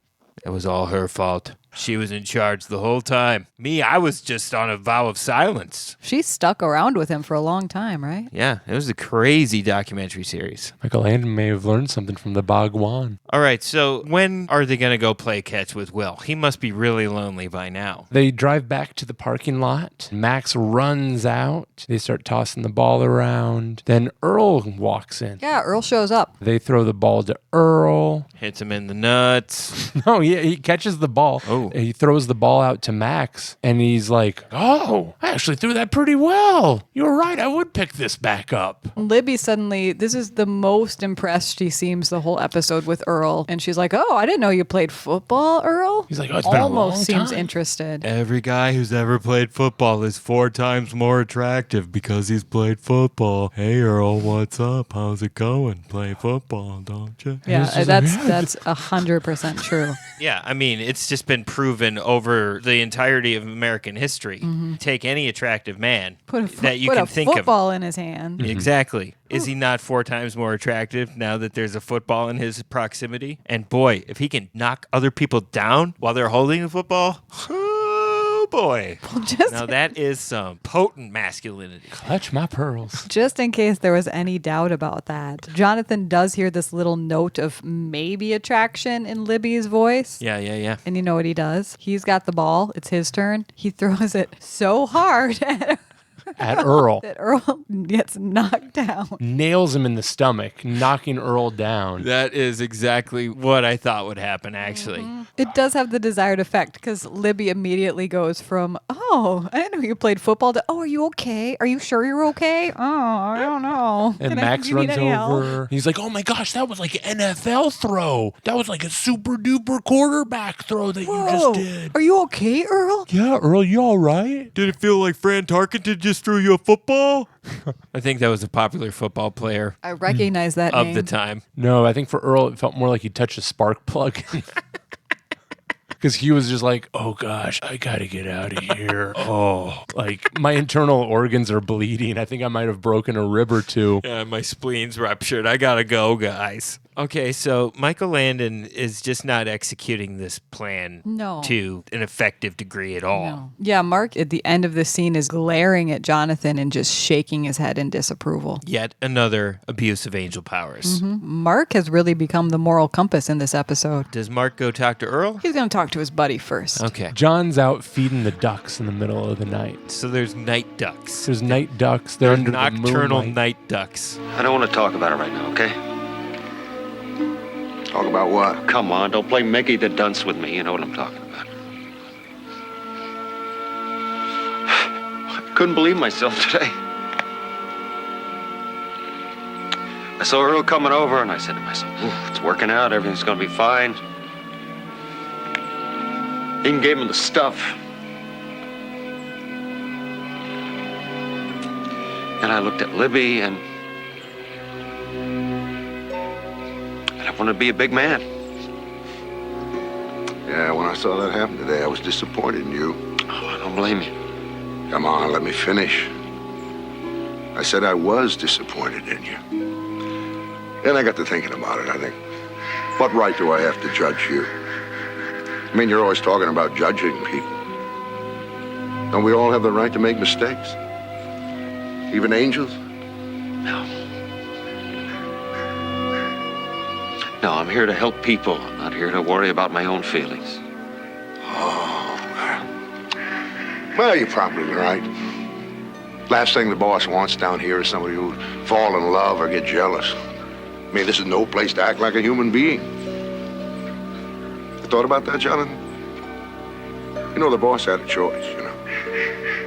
it was all her fault. She was in charge the whole time. Me, I was just on a vow of silence.
She stuck around with him for a long time, right?
Yeah, it was a crazy documentary series.
Michael Landon may have learned something from the Bhagwan.
All right, so when are they going to go play catch with Will? He must be really lonely by now.
They drive back to the parking lot. Max runs out. They start tossing the ball around. Then Earl walks in.
Yeah, Earl shows up.
They throw the ball to Earl.
Hits him in the nuts.
No, he catches the ball.
Oh.
He throws the ball out to Max, and he's like, "Oh, I actually threw that pretty well. You were right. I would pick this back up."
Libby suddenly, this is the most impressed she seems the whole episode with Earl. And she's like, oh, I didn't know you played football, Earl.
He's like, "Oh, it's been a long
Almost seems
time."
interested.
Every guy who's ever played football is 4 times more attractive because he's played football. Hey, Earl, what's up? How's it going? Play football, don't you?
Yeah,
just like,
that's 100% true.
Yeah, I mean, it's just been proven over the entirety of American history. Take any attractive man that you can think of.
football in his hand.
Exactly. Is he not 4 times more attractive now that there's a football in his proximity? And boy, if he can knock other people down while they're holding the football, oh boy.
Just,
Now that is some potent masculinity.
Clutch my pearls.
just in case there was any doubt about that, Jonathan does hear this little note of maybe attraction in Libby's voice.
Yeah.
And you know what he does? He's got the ball. It's his turn. He throws it so hard
At Earl.
that Earl gets knocked down.
Nails him in the stomach, knocking Earl down.
That is exactly what I thought would happen, actually.
It does have the desired effect because Libby immediately goes from, oh, I didn't know you played football to, oh, are you okay? Are you sure you're okay? Oh, I don't know.
And
Can
Max
do you need
runs
any help?"
over. He's like, "Oh my gosh, that was like an NFL throw. That was like a super duper quarterback throw that you
Whoa,
just did."
are you okay, Earl?
Yeah, Earl, you all right?
Did it feel like Fran Tarkenton just threw you a football? I think that was a popular football player
I recognize that
of
name.
the time.
No, I think for Earl, it felt more like he touched a spark plug. Because he was just like, "Oh gosh, I gotta get out of here." Oh, like my internal organs are bleeding. I think I might have broken a rib or two.
Yeah, my spleen's ruptured. I gotta go, guys. Okay, so Michael Landon is just not executing this plan to an effective degree at all.
No. Yeah, Mark at the end of the scene is glaring at Jonathan and just shaking his head in disapproval.
Yet another abuse of angel powers.
Mark has really become the moral compass in this episode.
Does Mark go talk to Earl?
He's going to talk to his buddy first.
Okay.
John's out feeding the ducks in the middle of the night.
So there's night ducks.
There's night ducks. They're under
nocturnal
the moonlight.
night ducks.
I don't want to talk about it right now, okay?
Talk about what?
Come on, don't play Mickey the Dunce with me. You know what I'm talking about. I couldn't believe myself today. I saw Earl coming over, and I said to myself, it's working out. Everything's going to be fine. Even gave him the stuff. And I looked at Libby, and I wanted to be a big man.
Yeah, when I saw that happen today, I was disappointed in you.
Oh, I don't blame you.
Come on, let me finish. I said I was disappointed in you. Then I got to thinking about it. I think, what right do I have to judge you? I mean, you're always talking about judging people. Don't we all have the right to make mistakes? Even angels?
No. No, I'm here to help people. I'm not here to worry about my own feelings.
Well, you're probably right. Last thing the boss wants down here is somebody who'd fall in love or get jealous. I mean, this is no place to act like a human being. You thought about that, Jonathan? You know, the boss had a choice, you know.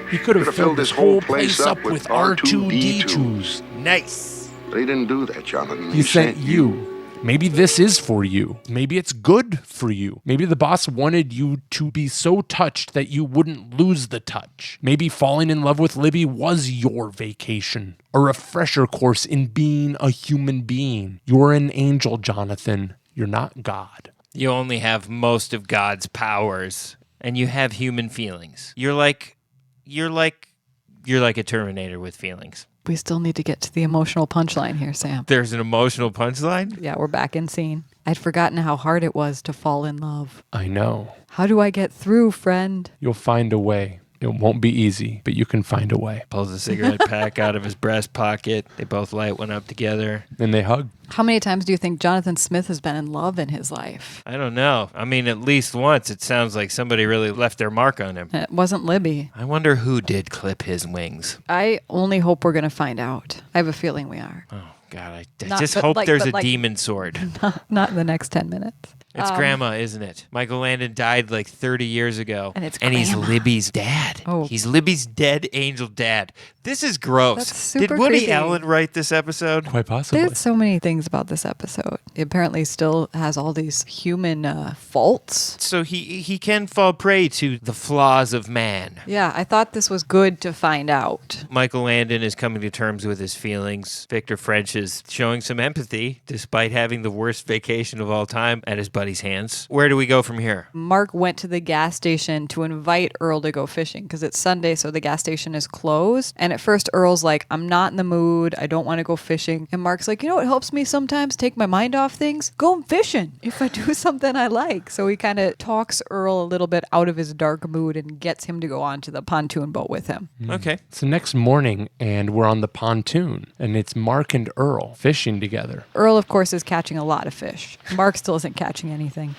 He could have filled this whole place up with R2-D2s.
Nice.
But he didn't do that, Jonathan.
He sent you. Maybe this is for you. Maybe it's good for you. Maybe the boss wanted you to be so touched that you wouldn't lose the touch. Maybe falling in love with Libby was your vacation, a refresher course in being a human being. You're an angel, Jonathan. You're not God.
You only have most of God's powers, and you have human feelings. You're like a Terminator with feelings.
We still need to get to the emotional punchline here, Sam.
There's an emotional punchline?
Yeah, we're back in scene. I'd forgotten how hard it was to fall in love.
I know.
How do I get through, friend?
You'll find a way. It won't be easy, but you can find a way.
Pulls a cigarette pack out of his breast pocket. They both light one up together.
Then they hug.
How many times do you think Jonathan Smith has been in love in his life?
I don't know. I mean, at least once it sounds like somebody really left their mark on him.
It wasn't Libby.
I wonder who did clip his wings.
I only hope we're going to find out. I have a feeling we are.
Oh, God. I just hope there's a demon sword.
Not in the next 10 minutes.
It's Grandma, isn't it? Michael Landon died like 30 years ago.
And
he's Libby's dad.
Oh.
He's Libby's dead angel dad. This is gross.
That's super
Did Woody
creepy.
Allen write this episode?
Quite possibly.
There's so many things about this episode. It apparently still has all these human faults.
So he can fall prey to the flaws of man.
Yeah, I thought this was good to find out.
Michael Landon is coming to terms with his feelings. Victor French is showing some empathy despite having the worst vacation of all time at his buddy's hands. Where do we go from here?
Mark went to the gas station to invite Earl to go fishing because it's Sunday, so the gas station is closed. And at first, Earl's like, I'm not in the mood. I don't want to go fishing. And Mark's like, you know what helps me sometimes take my mind off things? Going fishing if I do something I like. So he kind of talks Earl a little bit out of his dark mood and gets him to go onto the pontoon boat with him.
Okay.
It's the next morning, and we're on the pontoon, and it's Mark and Earl fishing together.
Earl, of course, is catching a lot of fish. Mark still isn't catching anything.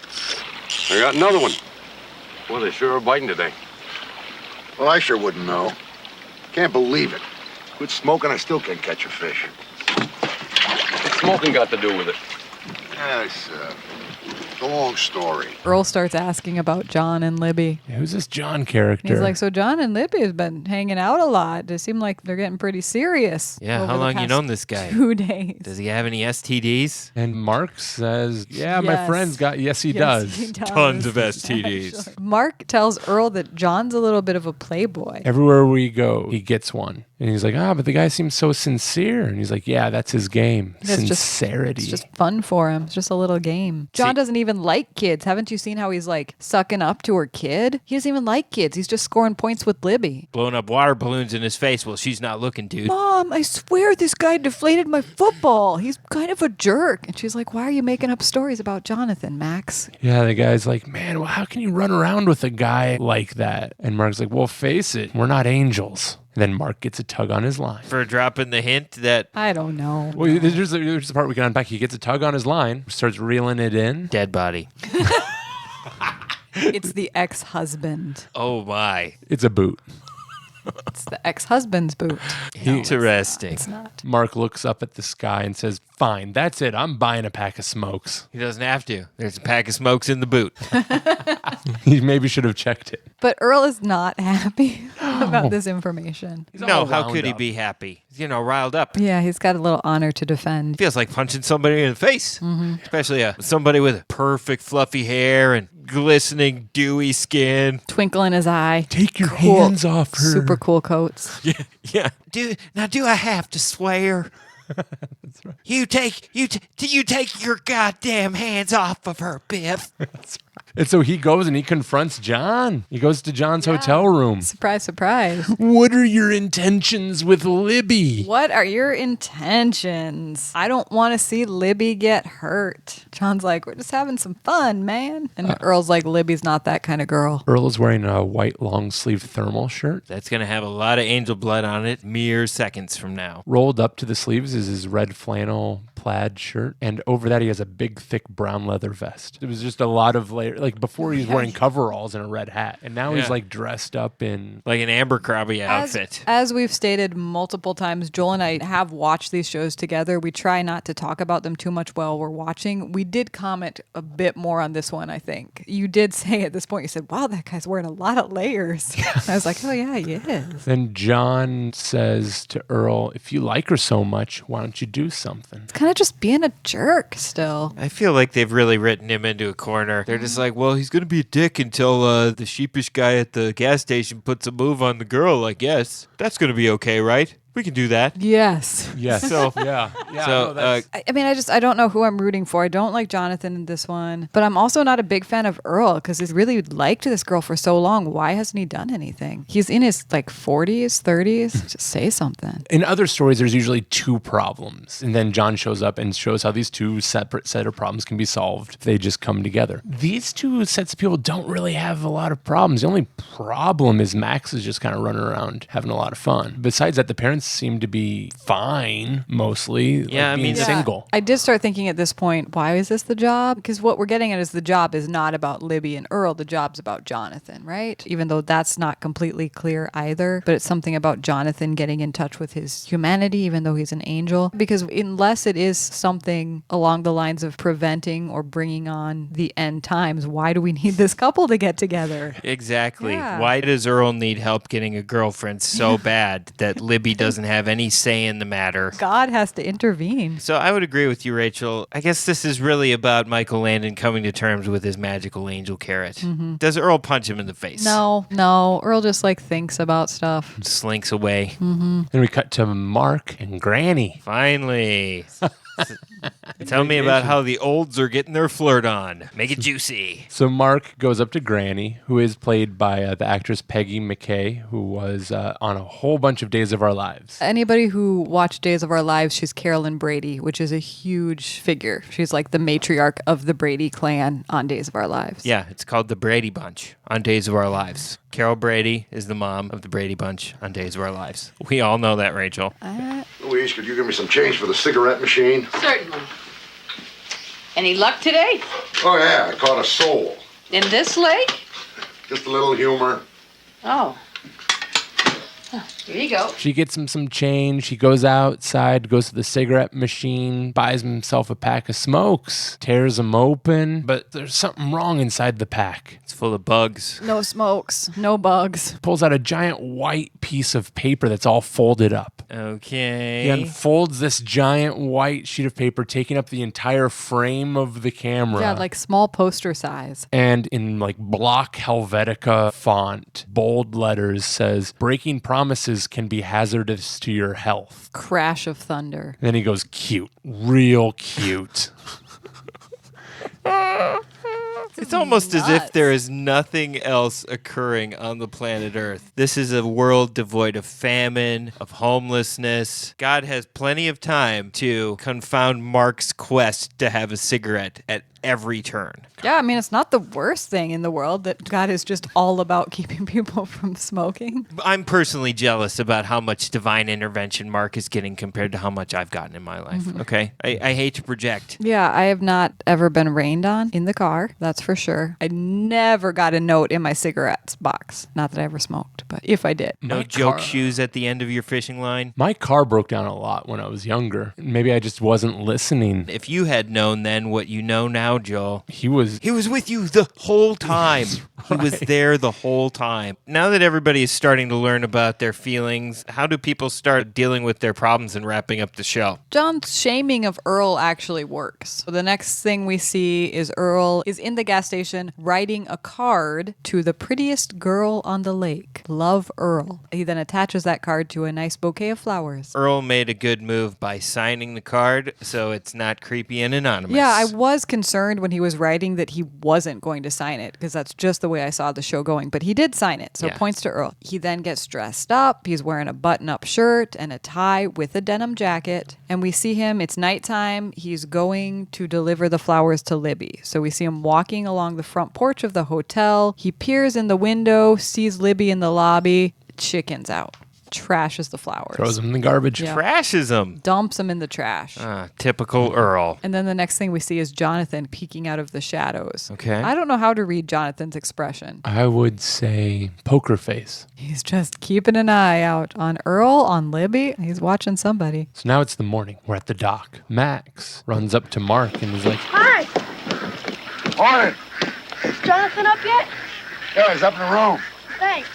I got another one. Boy, they sure are biting today.
Well, I sure wouldn't know. Can't believe it. Quit smoking, I still can't catch a fish.
What's smoking got to do with it?
Yeah, it's a long story.
Earl starts asking about John and Libby.
Yeah, who's this John character?
He's like, so John and Libby has been hanging out a lot. They seem like they're getting pretty serious.
Yeah,
over
how
the
long you
past
known this guy?
2 days.
Does he have any STDs?
And Mark says, yeah, my
Yes.
friend's got, yes, he
Yes,
does.
he does.
Tons of STDs.
Mark tells Earl that John's a little bit of a playboy.
Everywhere we go, he gets one. And he's like, but the guy seems so sincere. And he's like, yeah, that's his game. Sincerity.
It's just fun for him. It's just a little game. John doesn't even like kids. Haven't you seen how he's like sucking up to her kid? He doesn't even like kids. He's just scoring points with Libby.
Blowing up water balloons in his face while she's not looking, dude.
Mom, I swear this guy deflated my football. He's kind of a jerk. And she's like, why are you making up stories about Jonathan, Max?
Yeah, the guy's like, man, well, how can you run around with a guy like that? And Mark's like, well, face it, we're not angels. And then Mark gets a tug on his line.
For dropping the hint that...
I don't know.
Well, there's the part we can unpack. He gets a tug on his line, starts reeling it in.
Dead body.
It's the ex-husband.
Oh, my.
It's a boot.
It's the ex-husband's boot.
Interesting.
It's not.
Mark looks up at the sky and says, fine, that's it. I'm buying a pack of smokes.
He doesn't have to. There's a pack of smokes in the boot.
He maybe should have checked it.
But Earl is not happy about this information.
No, how could he be happy? He's, riled up.
Yeah, he's got a little honor to defend.
Feels like punching somebody in the face. Especially somebody with perfect fluffy hair and glistening dewy skin.
Twinkle in his eye.
Take your hands off her.
Super cool coats.
Yeah. Do I have to swear? That's right. You take your goddamn hands off of her, Biff.
That's right. And so he goes and he confronts John. He goes to John's hotel room.
Surprise, surprise.
What are your intentions with Libby?
What are your intentions? I don't want to see Libby get hurt. John's like, we're just having some fun, man. And Earl's like, Libby's not that kind of girl.
Earl is wearing a white long-sleeved thermal shirt.
That's going to have a lot of angel blood on it mere seconds from now.
Rolled up to the sleeves is his red flannel plaid shirt. And over that, he has a big, thick brown leather vest. It was just a lot of layers. Like before, he was wearing coveralls and a red hat. And now he's like dressed up in...
like an Abercrombie outfit.
As we've stated multiple times, Joel and I have watched these shows together. We try not to talk about them too much while we're watching. We did comment a bit more on this one, I think. You did say at this point, you said, wow, that guy's wearing a lot of layers. I was like, oh yeah, he is.
Then John says to Earl, if you like her so much, why don't you do something?
It's kind of just being a jerk still.
I feel like they've really written him into a corner. They're just like, well, he's going to be a dick until the sheepish guy at the gas station puts a move on the girl, I guess. That's going to be okay, right? We can do that.
Yes.
Yes.
So,
yeah.
So,
I mean, I don't know who I'm rooting for. I don't like Jonathan in this one, but I'm also not a big fan of Earl because he's really liked this girl for so long. Why hasn't he done anything? He's in his 40s, 30s. Just say something.
In other stories, there's usually two problems, and then John shows up and shows how these two separate set of problems can be solved if they just come together. These two sets of people don't really have a lot of problems. The only problem is Max is just kind of running around having a lot of fun. Besides that, the parents seem to be fine mostly.
Yeah,
like being single.
I did start thinking at this point, why is this the job? Because what we're getting at is the job is not about Libby and Earl. The job's about Jonathan, right? Even though that's not completely clear either, but it's something about Jonathan getting in touch with his humanity, even though he's an angel. Because unless it is something along the lines of preventing or bringing on the end times, why do we need this couple to get together?
Exactly.
Yeah.
Why does Earl need help getting a girlfriend so bad that Libby doesn't have any say in the matter?
God has to intervene.
So I would agree with you, Rachel. I guess this is really about Michael Landon coming to terms with his magical angel carrot. Mm-hmm. Does Earl punch him in the face?
No. Earl just thinks about stuff.
Slinks away.
Mm-hmm.
Then we cut to Mark and Granny.
Finally. Tell me about how the olds are getting their flirt on. Make it juicy.
So Mark goes up to Granny, who is played by the actress Peggy McKay, who was on a whole bunch of Days of Our Lives.
Anybody who watched Days of Our Lives, she's Carolyn Brady, which is a huge figure. She's like the matriarch of the Brady clan on Days of Our Lives.
Yeah, it's called the Brady Bunch on Days of Our Lives. Carol Brady is the mom of the Brady Bunch on Days of Our Lives. We all know that, Rachel.
Louise, could you give me some change for the cigarette machine?
Certainly. Any luck today?
Oh, yeah, I caught a soul.
In this lake?
Just a little humor.
Oh. Here you go.
She gets him some change. He goes outside, goes to the cigarette machine, buys himself a pack of smokes, tears them open, but there's something wrong inside the pack.
It's full of bugs.
No smokes, no bugs.
Pulls out a giant white piece of paper that's all folded up.
Okay.
He unfolds this giant white sheet of paper, taking up the entire frame of the camera.
Yeah, like small poster size.
And in like block Helvetica font, bold letters says, "Breaking promises can be hazardous to your health."
Crash of thunder.
Then he goes, "Cute, real cute."
It's almost as if there is nothing else occurring on the planet Earth. This is a world devoid of famine, of homelessness. God has plenty of time to confound Mark's quest to have a cigarette at every turn.
Yeah, I mean, it's not the worst thing in the world that God is just all about keeping people from smoking.
I'm personally jealous about how much divine intervention Mark is getting compared to how much I've gotten in my life, okay? I hate to project.
Yeah, I have not ever been rained on in the car, that's for sure. I never got a note in my cigarettes box. Not that I ever smoked, but if I did.
No joke shoes at the end of your fishing line?
My car broke down a lot when I was younger. Maybe I just wasn't listening.
If you had known then what you know now, Joel.
He was
with you the whole time. He was there the whole time. Now that everybody is starting to learn about their feelings, how do people start dealing with their problems and wrapping up the show?
John's shaming of Earl actually works. So the next thing we see is Earl is in the gas station writing a card to the prettiest girl on the lake. Love, Earl. He then attaches that card to a nice bouquet of flowers.
Earl made a good move by signing the card so it's not creepy and anonymous.
Yeah, I was concerned when he was writing that he wasn't going to sign it because that's just the way I saw the show going. But he did sign it, so points to Earl. He then gets dressed up. He's wearing a button-up shirt and a tie with a denim jacket. And we see him, it's nighttime. He's going to deliver the flowers to Libby. So we see him walking along the front porch of the hotel. He peers in the window, sees Libby in the lobby, chickens out. Trashes the flowers.
Throws them in the garbage.
Yeah.
Trashes them.
Dumps them in the trash.
Typical Earl.
And then the next thing we see is Jonathan peeking out of the shadows.
Okay.
I don't know how to read Jonathan's expression.
I would say poker face.
He's just keeping an eye out on Earl, on Libby. He's watching somebody.
So now it's the morning. We're at the dock. Max runs up to Mark and is like,
Hi!
Morning.
Is Jonathan up yet?
Yeah, he's up in the room.
Thanks.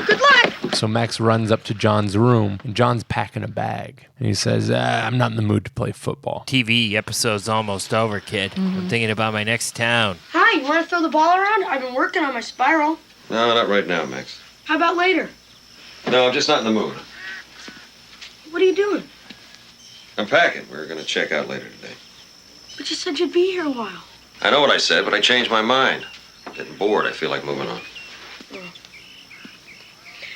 Good luck!
so Max runs up to John's room, and John's packing a bag. And he says, I'm not in the mood to play football.
TV episode's almost over, kid. I'm thinking about my next town.
Hi, you want to throw the ball around? I've been working on my spiral.
No, not right now, Max.
How about later?
No, I'm just not in the mood.
What are you doing?
I'm packing. We're going to check out later today.
But you said you'd be here a while.
I know what I said, but I changed my mind. I'm getting bored. I feel like moving on.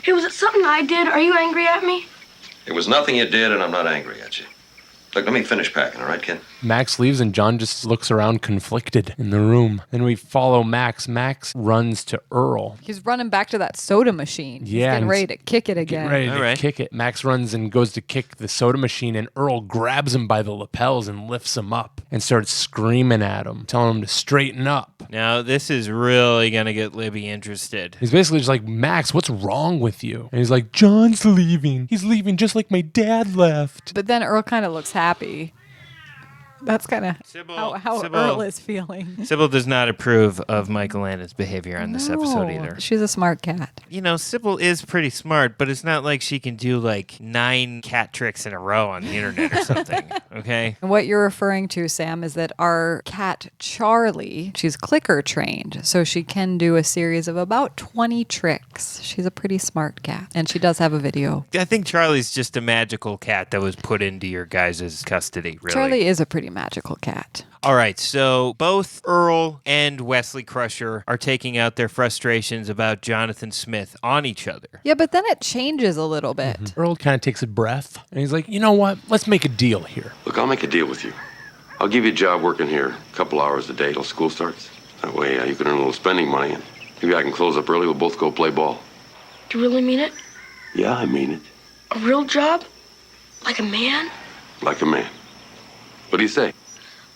Hey, was it something I did? Are you angry at me?
It was nothing you did, and I'm not angry at you. Look, let me finish packing, all right, kid?
Max leaves and John just looks around conflicted in the room. Then we follow Max. Max runs to Earl.
He's running back to that soda machine. He's
Yeah,
getting
and
ready to kick it again.
Ready to
All right.
kick it. Max runs and goes to kick the soda machine, and Earl grabs him by the lapels and lifts him up and starts screaming at him, telling him to straighten up.
Now, this is really going to get Libby interested.
He's basically just like, Max, what's wrong with you? And he's like, John's leaving. He's leaving just like my dad left.
But then Earl kind of looks happy. That's kind of how
Sybil-
Earl is feeling.
Sybil does not approve of Michael Landon's behavior on this episode either.
She's a smart cat.
You know, Sybil is pretty smart, but it's not like she can do like 9 cat tricks in a row on the internet or something, okay?
And what you're referring to, Sam, is that our cat Charlie, she's clicker trained, so she can do a series of about 20 tricks. She's a pretty smart cat, and she does have a video.
I think Charlie's just a magical cat that was put into your guys' custody, really.
Charlie is a pretty magical cat.
All right, so both Earl and Wesley Crusher are taking out their frustrations about Jonathan Smith on each other.
Yeah, but then it changes a little bit.
Earl kind of takes a breath, and he's like, you know what? Let's make a deal here.
Look, I'll make a deal with you. I'll give you a job working here a couple hours a day till school starts. That way you can earn a little spending money, and maybe I can close up early. We'll both go play ball.
Do you really mean it?
Yeah, I mean it.
A real job? Like a man?
Like a man. What do you say?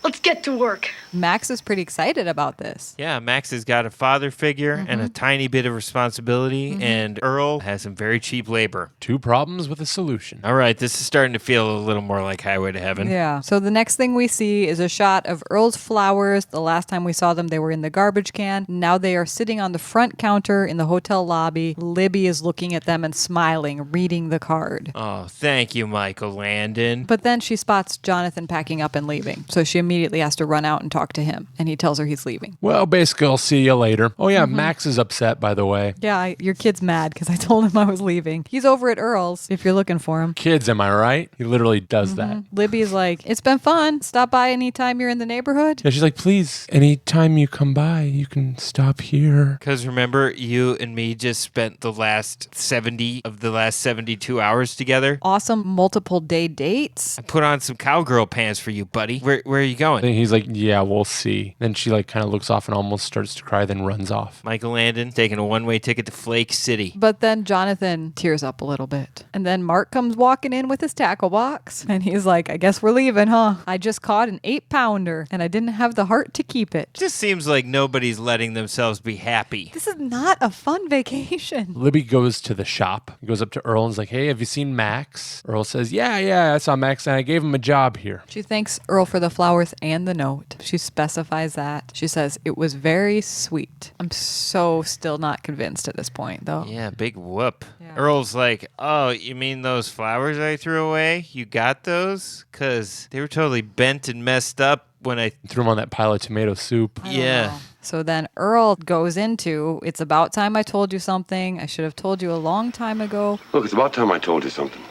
Let's get to work.
Max is pretty excited about this.
Yeah, Max has got a father figure and a tiny bit of responsibility, and Earl has some very cheap labor.
2 problems with a solution.
All right, this is starting to feel a little more like Highway to Heaven.
Yeah. So the next thing we see is a shot of Earl's flowers. The last time we saw them, they were in the garbage can. Now they are sitting on the front counter in the hotel lobby. Libby is looking at them and smiling, reading the card.
Oh, thank you, Michael Landon.
But then she spots Jonathan packing up and leaving. So she immediately has to run out and talk to him. And he tells her he's leaving.
Well, basically, I'll see you later. Oh, yeah, Max is upset, by the way.
Yeah, your kid's mad because I told him I was leaving. He's over at Earl's if you're looking for him.
Kids, am I right? He literally does that.
Libby's like, it's been fun. Stop by anytime you're in the neighborhood.
Yeah, she's like, please, anytime you come by, you can stop here.
Because remember, you and me just spent the last 70 of the last 72 hours together.
Awesome multiple day dates.
I put on some cowgirl pants for you, buddy. Where are you going?
And he's like, yeah, we'll see. Then she like kind of looks off and almost starts to cry, then runs off.
Michael Landon taking a one-way ticket to Flake City.
But then Jonathan tears up a little bit. And then Mark comes walking in with his tackle box. And he's like, I guess we're leaving, huh? I just caught an 8-pounder and I didn't have the heart to keep it.
Just seems like nobody's letting themselves be happy.
This is not a fun vacation.
Libby goes to the shop. He goes up to Earl and is like, hey, have you seen Max? Earl says, yeah, I saw Max and I gave him a job here.
She thanks Earl for the flowers and the note. She specifies that. She says, it was very sweet. I'm so still not convinced at this point, though.
Yeah, big whoop. Yeah. Earl's like, oh, you mean those flowers I threw away? You got those? Because they were totally bent and messed up when I
threw them on that pile of tomato soup.
Yeah.
So then Earl goes into, it's about time I told you something. I should have told you a long time ago.
Look, it's about time I told you something.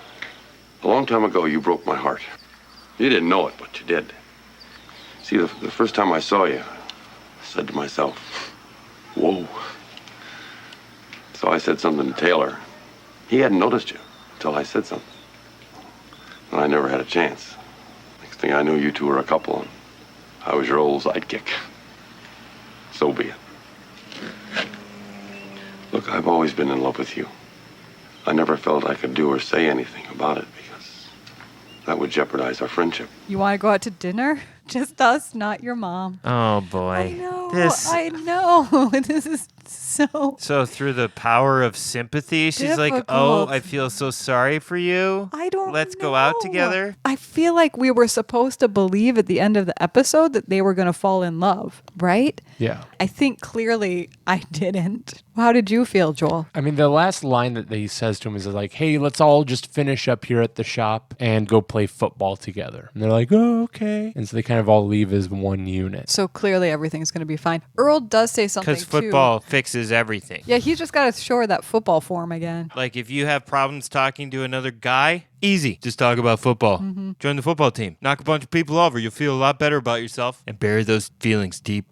A long time ago, you broke my heart. You didn't know it, but you did. See, the first time I saw you, I said to myself, whoa. So I said something to Taylor. He hadn't noticed you until I said something. And I never had a chance. Next thing I knew, you two were a couple, and I was your old sidekick. So be it. Look, I've always been in love with you. I never felt I could do or say anything about it because that would jeopardize our friendship.
You want to go out to dinner? Just us, not your mom.
Oh, boy.
I know. This is so
through the power of sympathy, she's
difficult.
like, oh, I feel so sorry for you. Let's go out together.
I feel like we were supposed to believe at the end of the episode that they were going to fall in love, right?
Yeah.
I think clearly I didn't. How did you feel, Joel?
I mean, the last line that he says to him is like, hey, let's all just finish up here at the shop and go play football together. And they're like, oh, okay. And so they kind of all leave as one unit.
So clearly everything's going to be fine. Earl does say something,
because football fixes everything.
Yeah, he's just got to shore that football form again.
Like, if you have problems talking to another guy, easy. Just talk about football. Join the football team. Knock a bunch of people over. You'll feel a lot better about yourself. And bury those feelings deep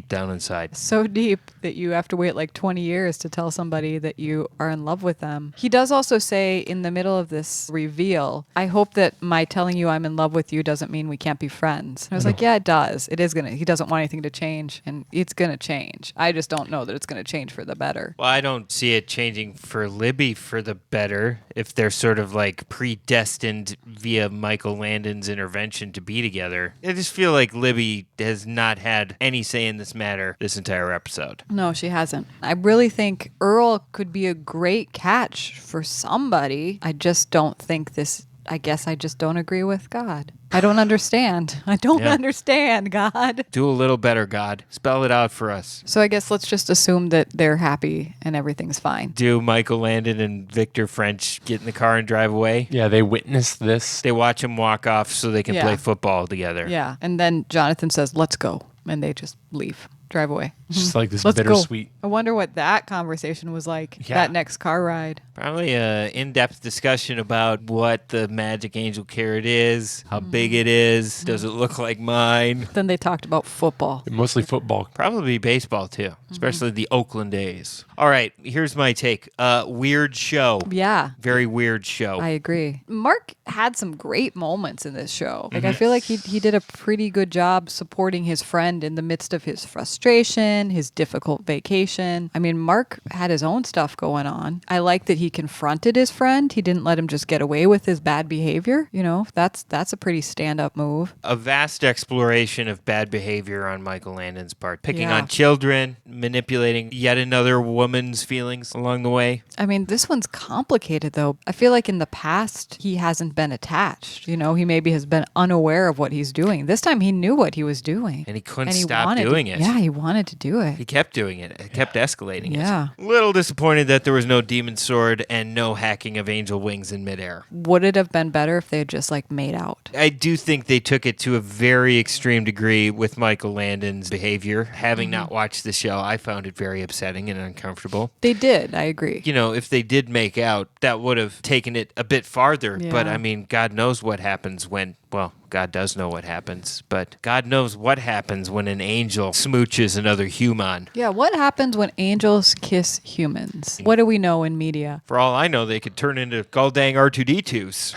down inside.
So deep that you have to wait like 20 years to tell somebody that you are in love with them. He does also say in the middle of this reveal, I hope that my telling you I'm in love with you doesn't mean we can't be friends. And I was like, yeah, it does. It is going to. He doesn't want anything to change, and it's going to change. I just don't know that it's going to change for the better.
Well, I don't see it changing for Libby for the better if they're sort of like predestined via Michael Landon's intervention to be together. I just feel like Libby has not had any say in this matter this entire episode.
No, she hasn't. I really think Earl could be a great catch for somebody. I just don't think this. I guess I just don't agree with God. I don't understand. I don't understand, God.
Do a little better, God. Spell it out for us.
So I guess let's just assume that they're happy and everything's fine.
Do Michael Landon and Victor French get in the car and drive away?
Yeah, they witness this.
They watch him walk off so they can play football together.
Yeah, and then Jonathan says, let's go. And they just leave. Drive away.
Just like this
Let's
bittersweet.
I wonder what that conversation was like, that next car ride.
Probably an in-depth discussion about what the magic angel carrot is, how big it is, does it look like mine?
Then they talked about football.
Mostly football.
Probably baseball, too, especially the Oakland A's. All right, here's my take. Weird show.
Yeah.
Very weird show.
I agree. Mark had some great moments in this show. Like, I feel like he did a pretty good job supporting his friend in the midst of his frustration in, his difficult vacation. I mean, Mark had his own stuff going on. I like that he confronted his friend. He didn't let him just get away with his bad behavior. You know, that's a pretty stand-up move.
A vast exploration of bad behavior on Michael Landon's part. Picking
Yeah.
on children, manipulating yet another woman's feelings along the way.
I mean, this one's complicated, though. I feel like in the past, he hasn't been attached. You know, he maybe has been unaware of what he's doing. This time, he knew what he was doing.
And he couldn't
he
stop
wanted
doing
to,
it.
Yeah, he wanted to do it.
He kept doing it. It kept escalating
Yeah.
it. Little disappointed that there was no demon sword and no hacking of angel wings in midair.
Would it have been better if they had just like made out?
I do think they took it to a very extreme degree with Michael Landon's behavior. Having not watched the show, I found it very upsetting and uncomfortable.
They did. I agree.
You know, if they did make out, that would have taken it a bit farther. But
Yeah.
I mean, God knows what happens when, well, God does know what happens, but God knows what happens when an angel smooches another human.
Yeah, what happens when angels kiss humans? What do we know in media?
For all I know, they could turn into goddamn R2D2s.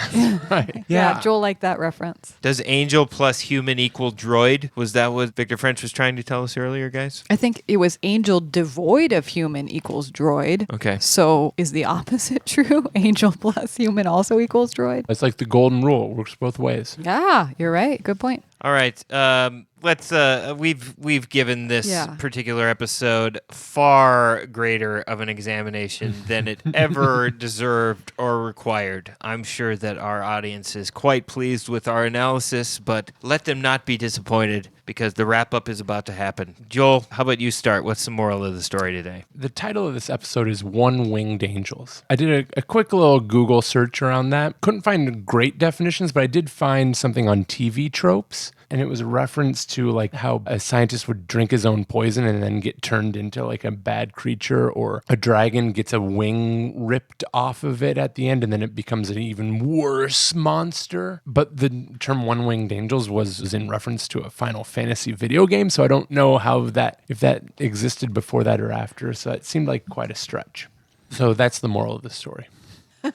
Right.
Yeah, Joel liked that reference.
Does angel plus human equal droid? Was that what Victor French was trying to tell us earlier, guys?
I think it was angel devoid of human equals droid.
Okay.
So is the opposite true? Angel plus human also equals droid?
It's like the golden rule. It works both ways.
Yeah, you're right. Good point.
All right. Let's. We've given this
Yeah.
particular episode far greater of an examination than it ever deserved or required. I'm sure that our audience is quite pleased with our analysis, but let them not be disappointed because the wrap up is about to happen. Joel, how about you start? What's the moral of the story today?
The title of this episode is One-Winged Angels. I did a quick little Google search around that. Couldn't find great definitions, but I did find something on TV tropes. And it was a reference to like how a scientist would drink his own poison and then get turned into like a bad creature, or a dragon gets a wing ripped off of it at the end and then it becomes an even worse monster. But the term One-Winged Angels was in reference to a Final Fantasy video game, so I don't know if that existed before that or after, so it seemed like quite a stretch. So that's the moral of the story.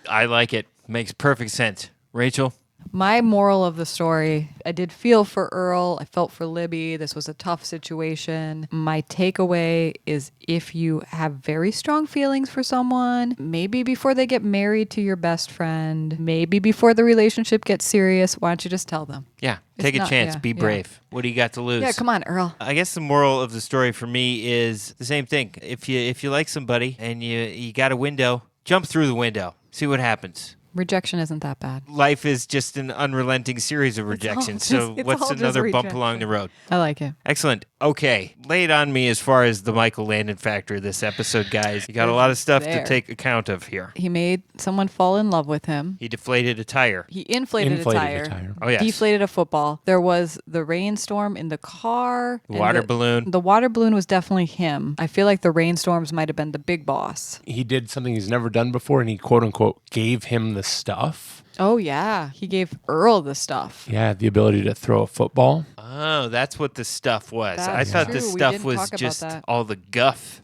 I like it. Makes perfect sense. Rachel?
My moral of the story, I did feel for Earl. I felt for Libby. This was a tough situation. My takeaway is if you have very strong feelings for someone, maybe before they get married to your best friend, maybe before the relationship gets serious, why don't you just tell them?
Yeah.
It's
Take a
not-
chance.
yeah,
Be
yeah.
brave. What do you got to lose?
Yeah, come on, Earl.
I guess the moral of the story for me is the same thing. If you like somebody and you got a window, jump through the window. See what happens.
Rejection isn't that bad.
Life is just an unrelenting series of rejections. So
it's
what's
all just
another bump
rejection.
along the road?
I like it.
Excellent. Okay. Lay it on me as far as the Michael Landon factor this episode, guys. You got a lot of stuff to
There.
take account of here.
He made someone fall in love with him.
He deflated a tire.
He inflated a tire.
Oh, yes.
Deflated a football. There was the rainstorm in the car. and
Water balloon.
The water balloon was definitely him. I feel like the rainstorms might have been the big boss.
He did something he's never done before, and he quote unquote gave him the stuff.
Oh, yeah. He gave Earl the stuff.
Yeah, the ability to throw a football.
Oh, that's what the stuff was. I
That's
thought the
true. We
stuff
didn't
was
talk about
just
that.
all the guff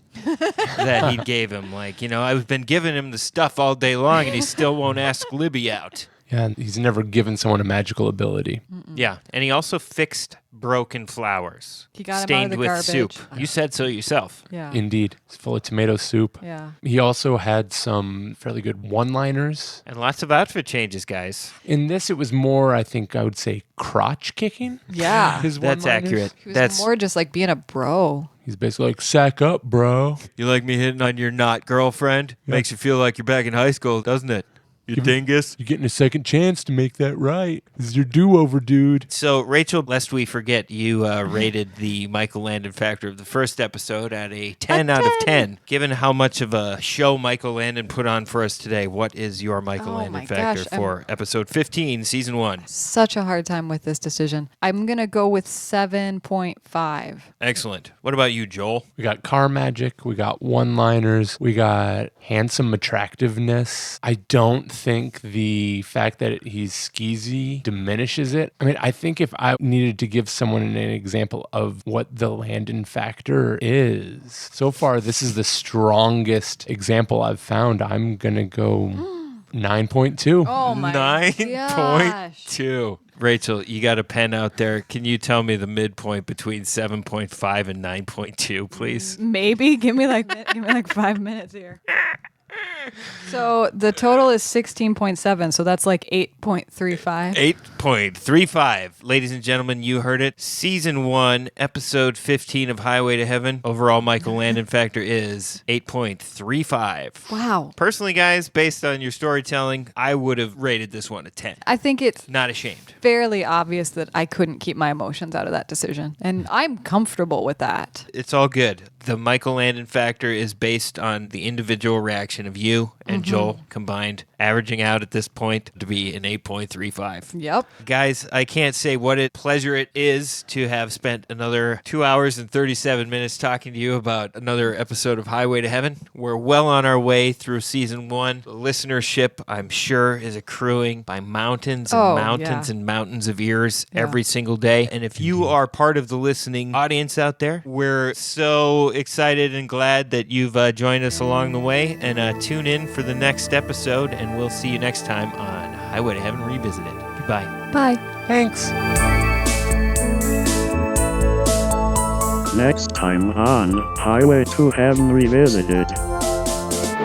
that he gave him. Like, I've been giving him the stuff all day long and he still won't ask Libby out.
Yeah, and he's never given someone a magical ability.
Yeah, and he also fixed broken flowers.
He got 'em out of
stained
the
with
garbage.
soup. You said so yourself.
Yeah.
Indeed. It's full of tomato soup.
Yeah.
He also had some fairly good one-liners.
And lots of outfit changes, guys.
In this, it was more, I think I would say, crotch kicking.
Yeah.
His
That's
one-liners.
accurate.
He was
That's
more just like being a bro.
He's basically like, sack up, bro.
You like me hitting on your not girlfriend? Makes you feel like you're back in high school, doesn't it? You dingus.
You're getting a second chance to make that right. This is your do-over, dude.
So, Rachel, lest we forget, you rated the Michael Landon factor of the first episode at a 10 out of 10. Given how much of a show Michael Landon put on for us today, what is your Michael
Oh
Landon
my
factor
gosh,
for episode 15, season 1?
Such a hard time with this decision. I'm going to go with 7.5.
Excellent. What about you, Joel?
We got car magic. We got one-liners. We got handsome attractiveness. I don't think the fact that he's skeezy diminishes it. I mean, I think if I needed to give someone an example of what the Landon factor is, so far this is the strongest example I've found. I'm going to go 9.2.
Oh my
9.2. Rachel, you got a pen out there. Can you tell me the midpoint between 7.5 and 9.2, please?
Maybe. Give me like 5 minutes here. So the total is 16.7, so that's like 8.35.
8.35. Ladies and gentlemen, you heard it. Season 1, episode 15 of Highway to Heaven. Overall Michael Landon factor is 8.35.
Wow.
Personally, guys, based on your storytelling, I would have rated this one a 10.
I think it's
Not ashamed.
fairly obvious that I couldn't keep my emotions out of that decision, and I'm comfortable with that.
It's all good. The Michael Landon factor is based on the individual reaction of you and Joel combined, averaging out at this point to be an 8.35.
Yep.
Guys, I can't say what a pleasure it is to have spent another 2 hours and 37 minutes talking to you about another episode of Highway to Heaven. We're well on our way through season 1. The listenership, I'm sure, is accruing by mountains and mountains and mountains of ears every single day. And if you are part of the listening audience out there, we're so excited and glad that you've joined us along the way. And tune in for the next episode, and we'll see you next time on Highway to Heaven Revisited. Goodbye.
Bye.
Thanks.
Next time on Highway to Heaven Revisited.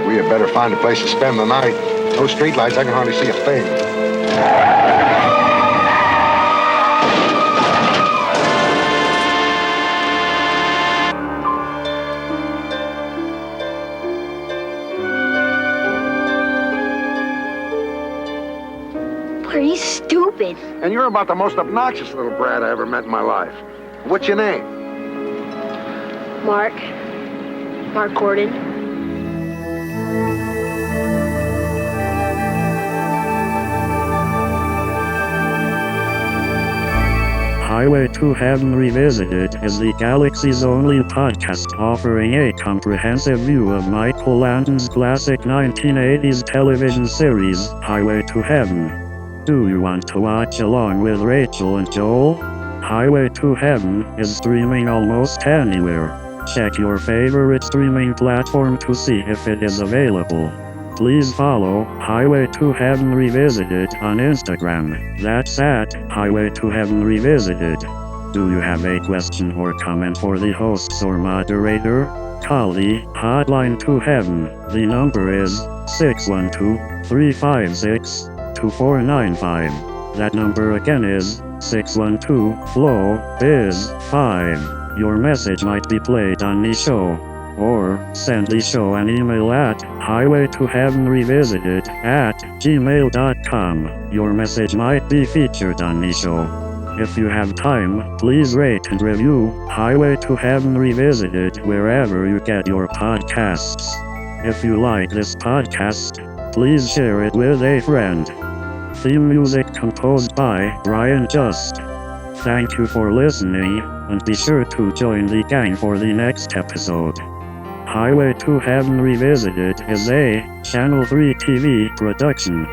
We had better find a place to spend the night. No streetlights, I can hardly see a thing.
He's stupid.
And you're about the most obnoxious little brat I ever met in my life. What's your name?
Mark Gordon.
Highway to Heaven Revisited is the galaxy's only podcast offering a comprehensive view of Michael Landon's classic 1980s television series, Highway to Heaven. Do you want to watch along with Rachel and Joel? Highway to Heaven is streaming almost anywhere. Check your favorite streaming platform to see if it is available. Please follow Highway to Heaven Revisited on Instagram. That's at Highway to Heaven Revisited. Do you have a question or comment for the hosts or moderator? Call the hotline to heaven. The number is 612-356-2495. That number again is 612-FLOW-BIZ-5. Your message might be played on the show. Or send the show an email at highwaytoheavenrevisited@gmail.com. Your message might be featured on the show. If you have time, please rate and review Highway to Heaven Revisited wherever you get your podcasts. If you like this podcast, please share it with a friend. Theme music composed by Brian Just. Thank you for listening, and be sure to join the gang for the next episode. Highway to Heaven Revisited is a Channel 3 TV production.